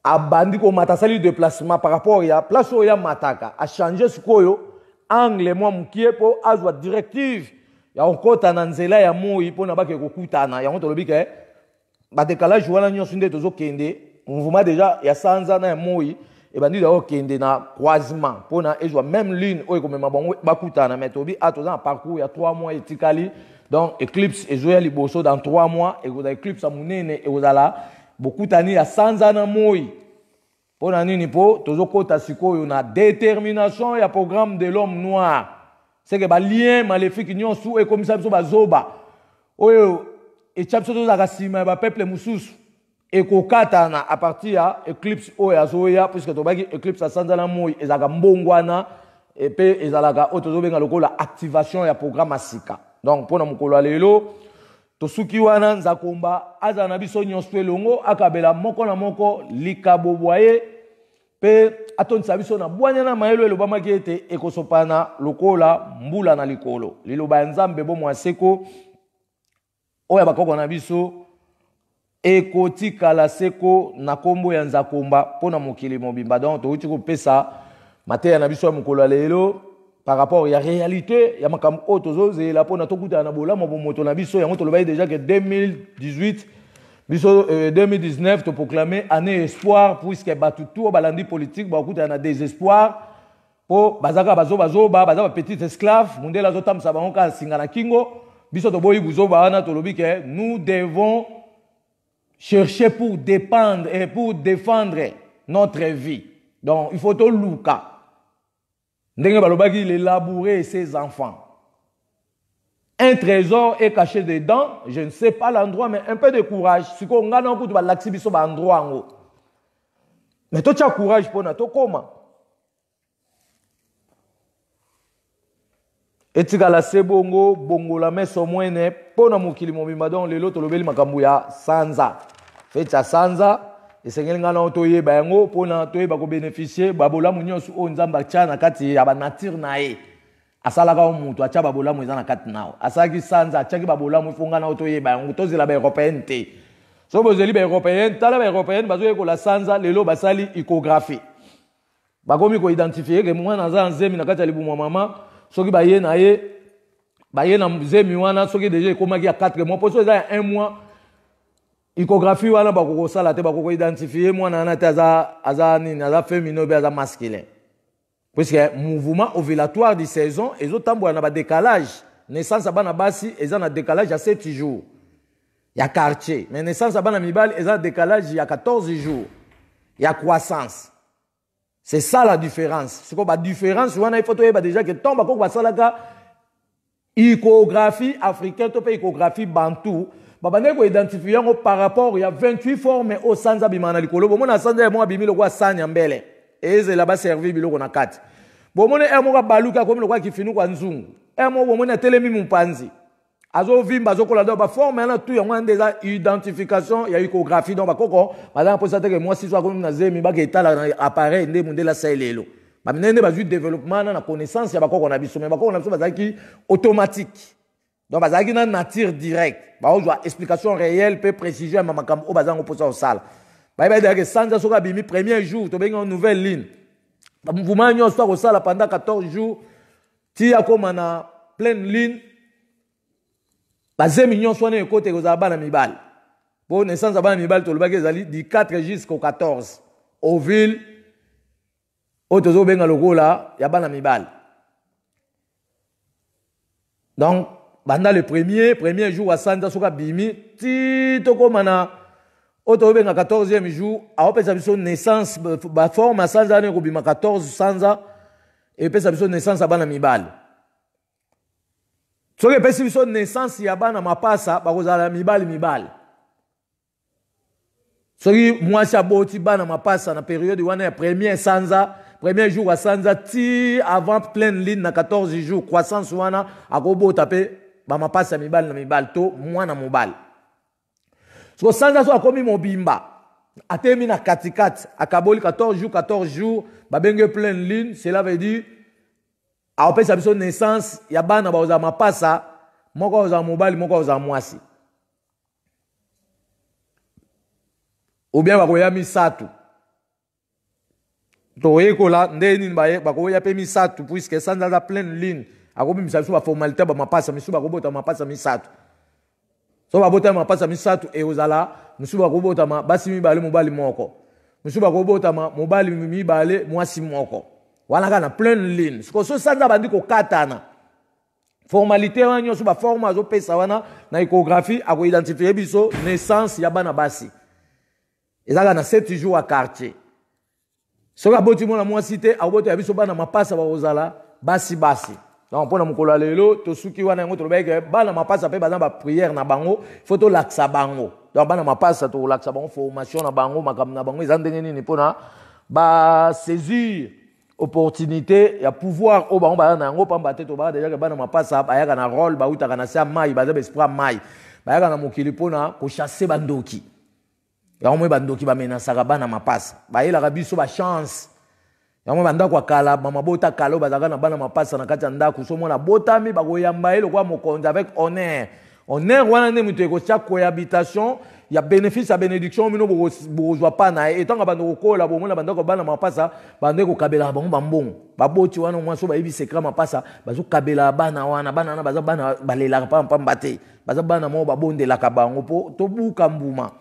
abandi ko matasali déplacement par rapport ya place oya mataka a changer sikoyo angle moi mukie po azwa directive ya okota na nzela ya moi po na bake kokutana ya ngoto lobike ba décalage wana nyonso nde tozo kende mouvement déjà ya Sanza na moi e bandi da okende na croisement po na ezwa même ligne oyo komema bango bakutana mais tobi atoza na parcours ya 3 mois etikali. Donc, éclipse est joué liboso dans 3 mois. Et vous avez éclipse à mounene et vous avez beaucoup d'années à 100 ans moi. Pour l'année nipo, toujours côté siko, il y a détermination, il y a programme de l'homme noir. C'est que les liens maléfiques n'y ont sous et comme ça ils sont zoba. Oyo et chapso to zakasima ba peuple mususu. Et kokatana à partir de éclipse oya zoya puisque to baki éclipse à 100 ans moi et zaka mbongwana et pe ezalaka otozobenga lokola activation ya programme asika. Donc, pour nous lelo, to suki wana nzakomba aza na biso nyonso elongo akabela moko na moko likabo boye pe atonisa biso na bwanya na mayelo elobama ki ete ekosopana lokola mbula na likolo liloba Nzambe bo mwaseko oya bakoko na biso ekotikala seko na kombo ya nzakomba pona mokili mobimba. Donc to uti ko pesa mateya na biso ya mokolo lelo par rapport à la réalité, il y a des choses qui sont là pour nous. Déjà que 2018, Biso 2019 to proclamer année espoir puisque batutu balandi politique ba kuta na désespoir po bazaka baza petit esclave mundela zotamsa bango ka singa na kingo biso to boyi buzoba ana to lobi ke nous devons chercher pour dépendre et pour défendre notre vie. Donc il faut to luka ndenge balobaki les labourer ses enfants. Un trésor est caché dedans, je ne sais pas l'endroit, mais un peu de courage. Si on a un coup de l'axi, il y a un endroit. Mais tu as courage pour nous, comment? Et tu as la sebongo, bongo la messe au moins, pour nous qui l'ont mis dans les lots, le bel makambuya, sanza. Fait ça sanza, et c'est quelqu'un qui a entoyé, pour nous bénéficier, babola mounion sous on zamba tchana, kati, yaba nature nae. Asalaka mutu acha babolamu ezana kati nao asaki sanza achaki babolamu ifunga na otoyeba yango tozela ba européenne te so bozeli ba européenne tala ba européenne bazoye ko la sanza lelo basali icographie bakomi ko identifier ke mwana za nzemi na kati ya libumu mama soki baye na nzemi wana soki déjà ekomaki ya 4 mois poso eza ya 1 mois icographie wana bakoko sala te bakoko identifier mwana na te aza nini aza féminin ou aza masculin. Puisque le mouvement ovulatoire de saison, ils ont un décalage. Naissance à Banabasi, ils ont un décalage à 7 jours. Il y a quartier. Mais naissance à Banamibal, ils ont un décalage il y a 14 jours. Il y a croissance. C'est ça la différence. C'est quoi la différence? Il faut déjà que tombe à icographie africaine, icographie bantou. Babane identifier par rapport, il y a 28 formes au Sanza Bimana Likolo. Bon, on a Sanza et moi, Bimi le roi Sanya Mbele. Et c'est là-bas servi biloko na kati. Bon mone emoka baluka comme le roi qui finu kwa nzungu. Emo bon mone telemi mumpanzi. Azo vimba zo kola do ba forme na tout yango déjà identification ya icographie donc ba koko bazana posa te que moi si soit comme na zemi ba ke etala na appareil ndé mundela sailelo. Ba minene ba ju développement na connaissance ya ba koko na biso mais ba koko na biso bazaki automatique. Donc bazaki na nature direct. Ba ozwa explication réelle peu précision ma makam o bazango posa au sala. Bah, que Sanza Soka Bimi, premier jour, tu as une nouvelle ligne. Le mouvement a soit au sala pendant 14 jours. Tu as comme en pleine ligne. Bah, c'est mignon, soit un côté aux abans à Mibal. Pour naissance à Mibal, tu as du 4 jusqu'au 14. Au ville, au Tozo Benga Logo là, il y a ban à Mibal. Donc, pendant le premier jour à Sanza Soka Bimi, tu as comme en Oto benga 14e jour, a opé sa biso naissance, ba forme sanza ne kobima 14 sanza, et pe sa biso naissance abana mibal. So ke pe sa biso naissance ya bana mapasa, ba kozala mibal. So ki mwasi aboti bana mapasa na période wana ya premier jour wa sanza ti avant pleine ligne na 14 jours croissance wana akobota pe ba mapasa mibal na mibal to mwana mobal. So sanza so akomi mobimba atemi na katikati akaboli 14 jours babenge pleine ligne cela veut dire a opesa biso naissance ya bana ba oza mapasa moko oza mobali moko oza mwasi ou bien bakoya misatu to ekola ndeni baye bakoya pe misatu puisque sanza za pleine ligne akomi biso ba formalité ba mapasa misu bakobota mapasa misatu. So babota mapasa misatu e ozala musuba kobota ma basi mibale mobali moko musuba kobota ma mobali mibale mwasi moko wana kana pleine ligne so sanza bandi ko katana formalité wanyo so ba forme azo pesa wana na icographie ako identifier biso naissance ya bana basi ezaka na 7 jours à quartier so ka boti mona mwasi te abota ya biso bana mapasa ba ozala basi donc pour nous coller lelo to suki wana ngo to beke bana mapasa pe bazana ba prière na bango photo laksa bango donc bana mapasa to laksa bango formation na bango makam na bango ezandenge nini pona ba saisir opportunité ya pouvoir o bango bana ngo pamba te to ba déjà que bana mapasa ayaka na rôle ba utaka na sa mai baza be esprit mai bayaka na mokili pona ko chasser bandoki ya omwe bandoki ba menasaka bana mapasa ba yela ka biso ba chance. Yango banda kwa kala mama bota kalo bazaka na bana mapasa na kati ya ndako so mona botami bakoyamba ele kwa mokonzi avec honneur wana ne mutu ko cha cohabitation ya bénéfice ya bénédiction mino bozwa pa na etanga banda kokola bomona banda ko bana mapasa bande ko kabela bango bambongo baboti wana mwa so ba yebi secret mapasa bazo kabela bana wana bana na baza bana balela pa mbate baza bana mo babondela ka bango po to buka mbuma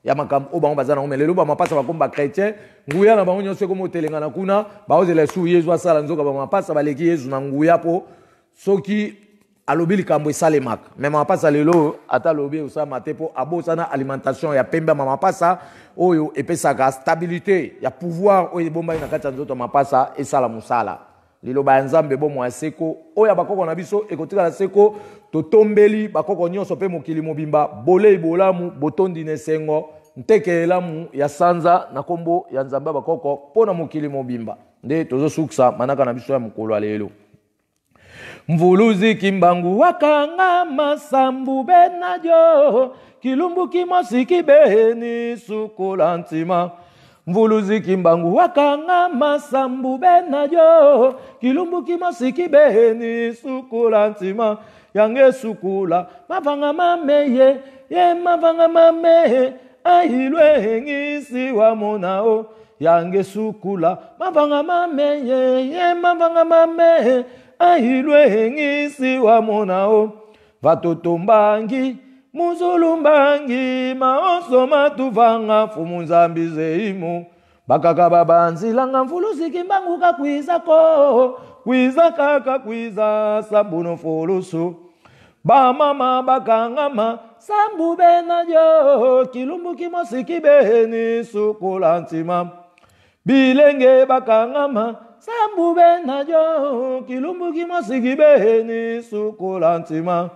ya makam o bango bazana ngomele lo ba mapasa ba komba chrétien nguya na bango nyonso komo telenga na kuna ba ozela su Yesu asala nzoka ba mapasa baleki Yesu na nguya po soki alobi likambo esalemaka me mapasa lelo ata lobi osama te po abosana alimentation ya pembe mapasa oyo epesaka stabilité ya pouvoir oyo bomba na kati ya nzoto mapasa esala musala liloba ya Nzambe bomo ya seko oyo bakoko na biso ekotika na seko totombeli bakoko nyonso pe mokili mobimba bolei bolamu botondi nesengo nteke elamu ya sanza na kombo ya Nzambe bakoko pona mokili mobimba nde tozosukisa manaka na biso ya mokolo lelo. Mvuluzi kimbangu wakanga masambu benajo kilumbu kimosi kibeni sukola ntima. Mvuluzi kimbangu wakanga masambu benajo kilumbu kimosi kibeni sukola ntima. Yange sukula mavanga mameye ye mavanga mameye ahilwe hengisi wa monao. Yange sukula mavanga mameye ye mavanga mameye ahilwe hengisi wa monao. Vatotombangi muzulumbangi maoso matuvanga fumunzambi zeimu. Bakaka babanzi langa mfulusi kimbangu kakwiza ko kwiza kaka kwiza sabuno fulusu. Ba mama bakangama sambu benajo kilumbu kimosi kibeni sukola ntima. Bilenge bakangama sambu benajo kilumbu kimosi kibeni sukola ntima.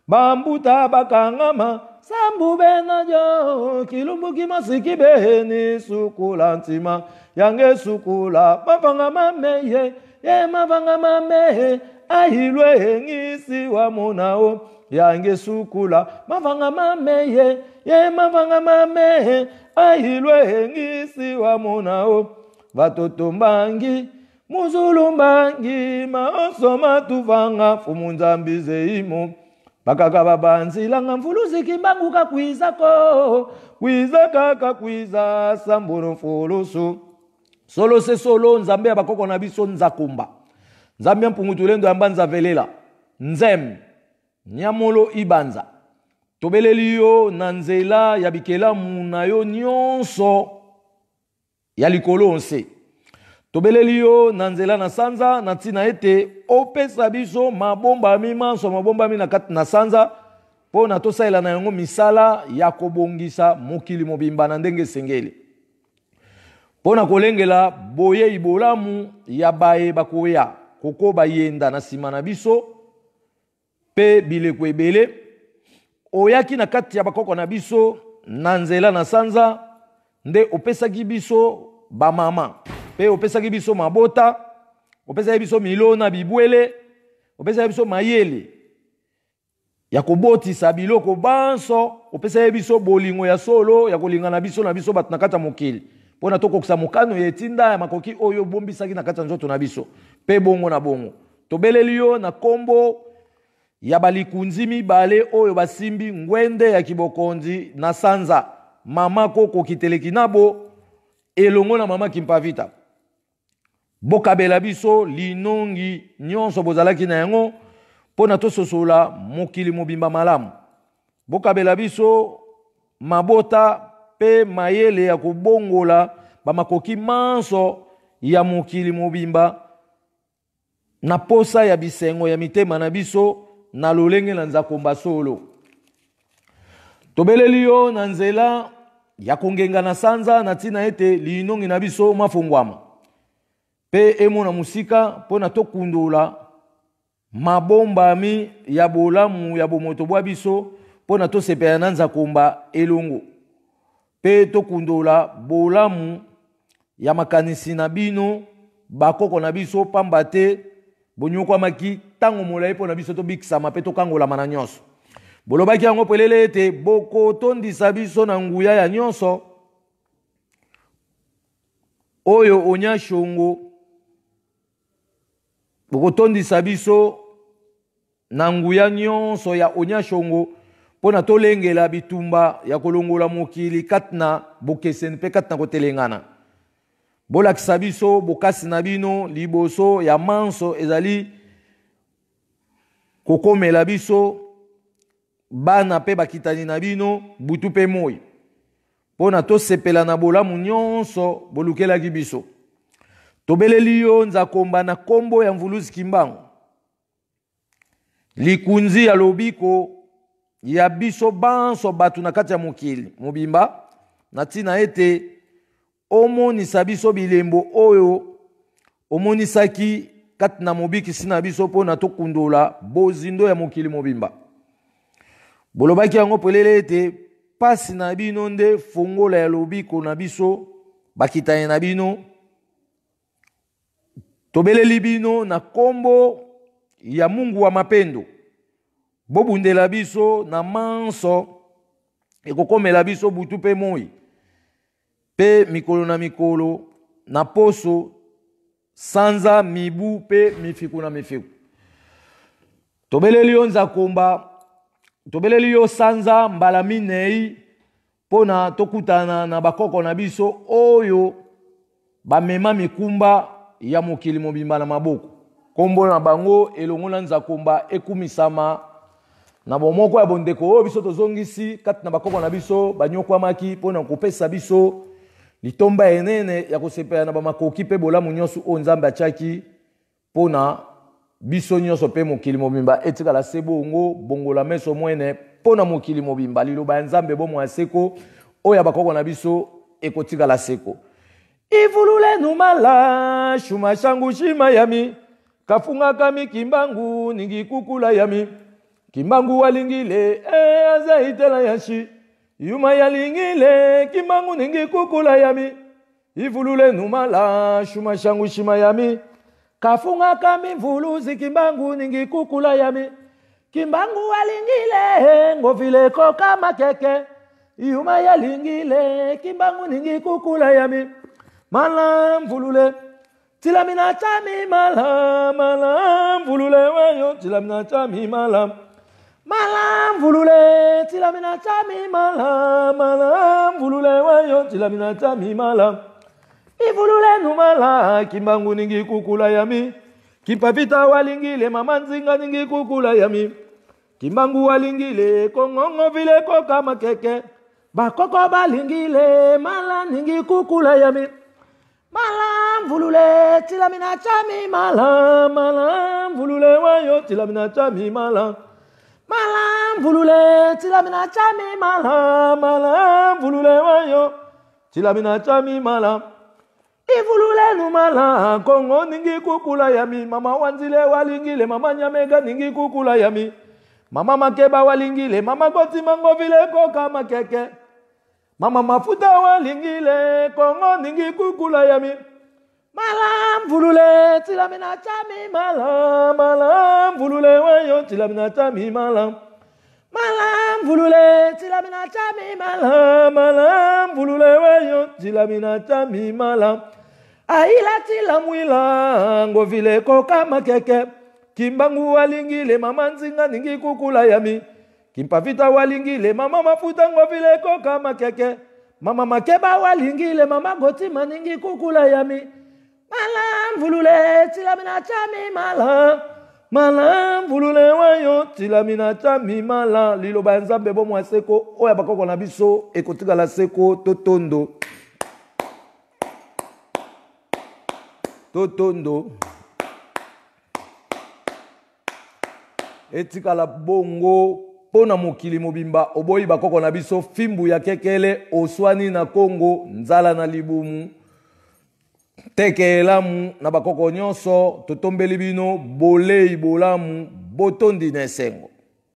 Bambuta bakangama sambu benajo kilumbu kimosi kibeni sukola ntima. Yange sukula mavanga mameye ye mavanga mameye ahilwe hengisi wa monao. Yange sukula mavanga mameye ye mavanga mameye ahilwe hengisi wa monao. Vatotombangi muzulumbangi maoso matuvanga fumunzambi zeimu. Bakaka babanzi langa mfulusi kimbangu kakwiza ko kwiza kaka kwiza sambuno fulusu. Solo se solo Nzambe ya bakoko na biso nzakumba. Nzambe mpungutulendo yamba nzavelela. Nzem nyamolo ibanza. Tobeleli yo na nzela ya bikelamu na yo nyonso ya likolo onse. Tobeleli yo na nzela na sanza na tina ete opesa biso mabomba mimanso mabomba mi na kati na sanza po na tosaela na yango misala ya kobongisa mokili mobimba na ndenge sengeli. Po na kolengela boye ibolamu ya bae bakoya koko bayenda na sima na biso pe bileko ebele oyaki na kati ya bakoko na biso na nzela na sanza nde opesaki biso ba mama pe opesaki biso mabota opesaki biso milona bibwele opesaki biso mayele ya kobotisa biloko banso opesaki biso bolingo ya solo ya kolingana biso na biso bato na kati ya mokili pona tokokisa mokano ya etinda ya makoki oyo bombisaki na kati ya nzoto na biso pe bongo na bongo. Tobeleli yo na kombo ya balikunzi mibale oyo basimbi ngwende ya kibokonzi na sanza mama koko kiteleki nabo elongo na mama kimpavita. Bokabela biso linongi nyonso bozalaki na yango pona tososola mokili mobimba malamu. Bokabela biso mabota pe mayele ya kubongola bamakoki manso ya mokili mobimba na posa ya bisengo ya mitema na biso na lolenge na nzakomba solo. Tobeleli yo na nzela ya kongenga na sanza na tina ete linongi na biso mafungwama pe emona musika pona tokundula mabombami ya bolamu ya bomoto bwa biso pona tosepela na nzakomba elongo pe tokundula bolamu ya makanisi na bino bakoko na biso pamba te bonyokwamaki tango molai pona biso tobikisama pe tokangolama na nyonso. Bolobaki yango pelele ete bokotondisa biso na nguya ya nyonso oyo onya shongo. Bokotondisa biso na nguya nyonso ya onya shongo pona tolengela bitumba ya kolongola mokili katna bokeseni pe katna kotelengana. Bolakisa biso bokasi na bino liboso ya manso ezali kokomela biso bana pe bakitani na bino butu pe moi. pona to sepela na bolamu nyonso bolukelaki biso. Tobeleli yo nzakomba na kombo ya mvuluzi Kimbangu. Likunzi ya lobiko ya biso banso batu na kati ya mokili mobimba na tina ete omonisa biso bilembo oyo omonisaki kati na mobikisi na biso pona tokundola bozindo ya mokili mobimba. Bolobaki yango pelele ete pasi na bino nde fongola ya lobiko na biso bakitanye na bino. Tobeleli bino na kombo ya Mungu wa mapendo. Bobundela biso na manso ekokomela biso butu pe moi. Pe mikolo na mikolo na poso sanza mibu pe mifiku na mifiku. Tobeleli yo nzakomba, tobeleli yo sanza mbala minei pona tokutana na bakoko na biso oyo bamema mikumba ya mokili mobimba na maboko. Kombo na bango elongo na nzakomba ekumisama na bomoko ya bondeko oyo biso tozongisi kati na bakoko na biso banyokwamaki pona kopesa biso litomba enene ya kosepela na bamakoki pe bolamu nyonso o Nzambe atiaki pona biso nyonso pe mokili mobimba etikala se bongo bongola meso mwene pona mokili mobimba liloba ya Nzambe bomo ya seko oyo bakoko na biso ekotikala seko. Ivulule numala shuma shangu shima yami kafunga kami Kimbangu ningi kukula yami Kimbangu walingile azaitela yashi yuma yalingile Kimbangu ningi kukula yami ivulule numala shuma shangu shima yami kafunga kami mvuluzi Kimbangu ningi kukula yami Kimbangu walingile ngovile koka makeke yuma yalingile Kimbangu ningi kukula yami mala mvulule tilamina chami mala mala mvulule weyo tilamina chami mala mala mvulule tilamina chami mala mala mvulule weyo tilamina chami mala ivulule numala Kimbangu ningi kukula yami Kimpavita walingile mama nzinga ningi kukula yami Kimbangu walingile kongongo vile koka makeke bakoko balingile mala ningi kukula yami mala mvulule tilamina chami mala mala mvulule weyo tilamina chami mala mala mvulule tilamina chami mala mala mvulule weyo tilamina chami mala ivulule numala kongo ningi kukula yami mama wanzile walingile mama nyamega ningi kukula yami mama makeba walingile mama goti mango vile koka makeke mama mafuta walingile kongo ningi kukula yami mala mvulule tilamina chami mala mala mvulule weyo tilamina chami mala mala mvulule tilamina chami mala mala mvulule weyo tilamina chami mala aila tilamwila ngovile koka makeke Kimbangu walingile mama nzinga ningi kukula yami Kimpavita walingile mama mafuta ngovile koka makeke mama makeba walingile mama goti maningi kukula yami mala mvulule tilamina chami mala mala mvulule weyo tilamina chami mala liloba ya Nzambe bomo seko oya bakoko na biso ekotikala seko totondo totondo etikala bongo pona mokili mobimba oboyi bakoko na biso fimbu ya kekele oswani na Kongo nzala na libumu teke elamu na bakoko nyonso totombeli bino bolei bolamu botondi na esengo.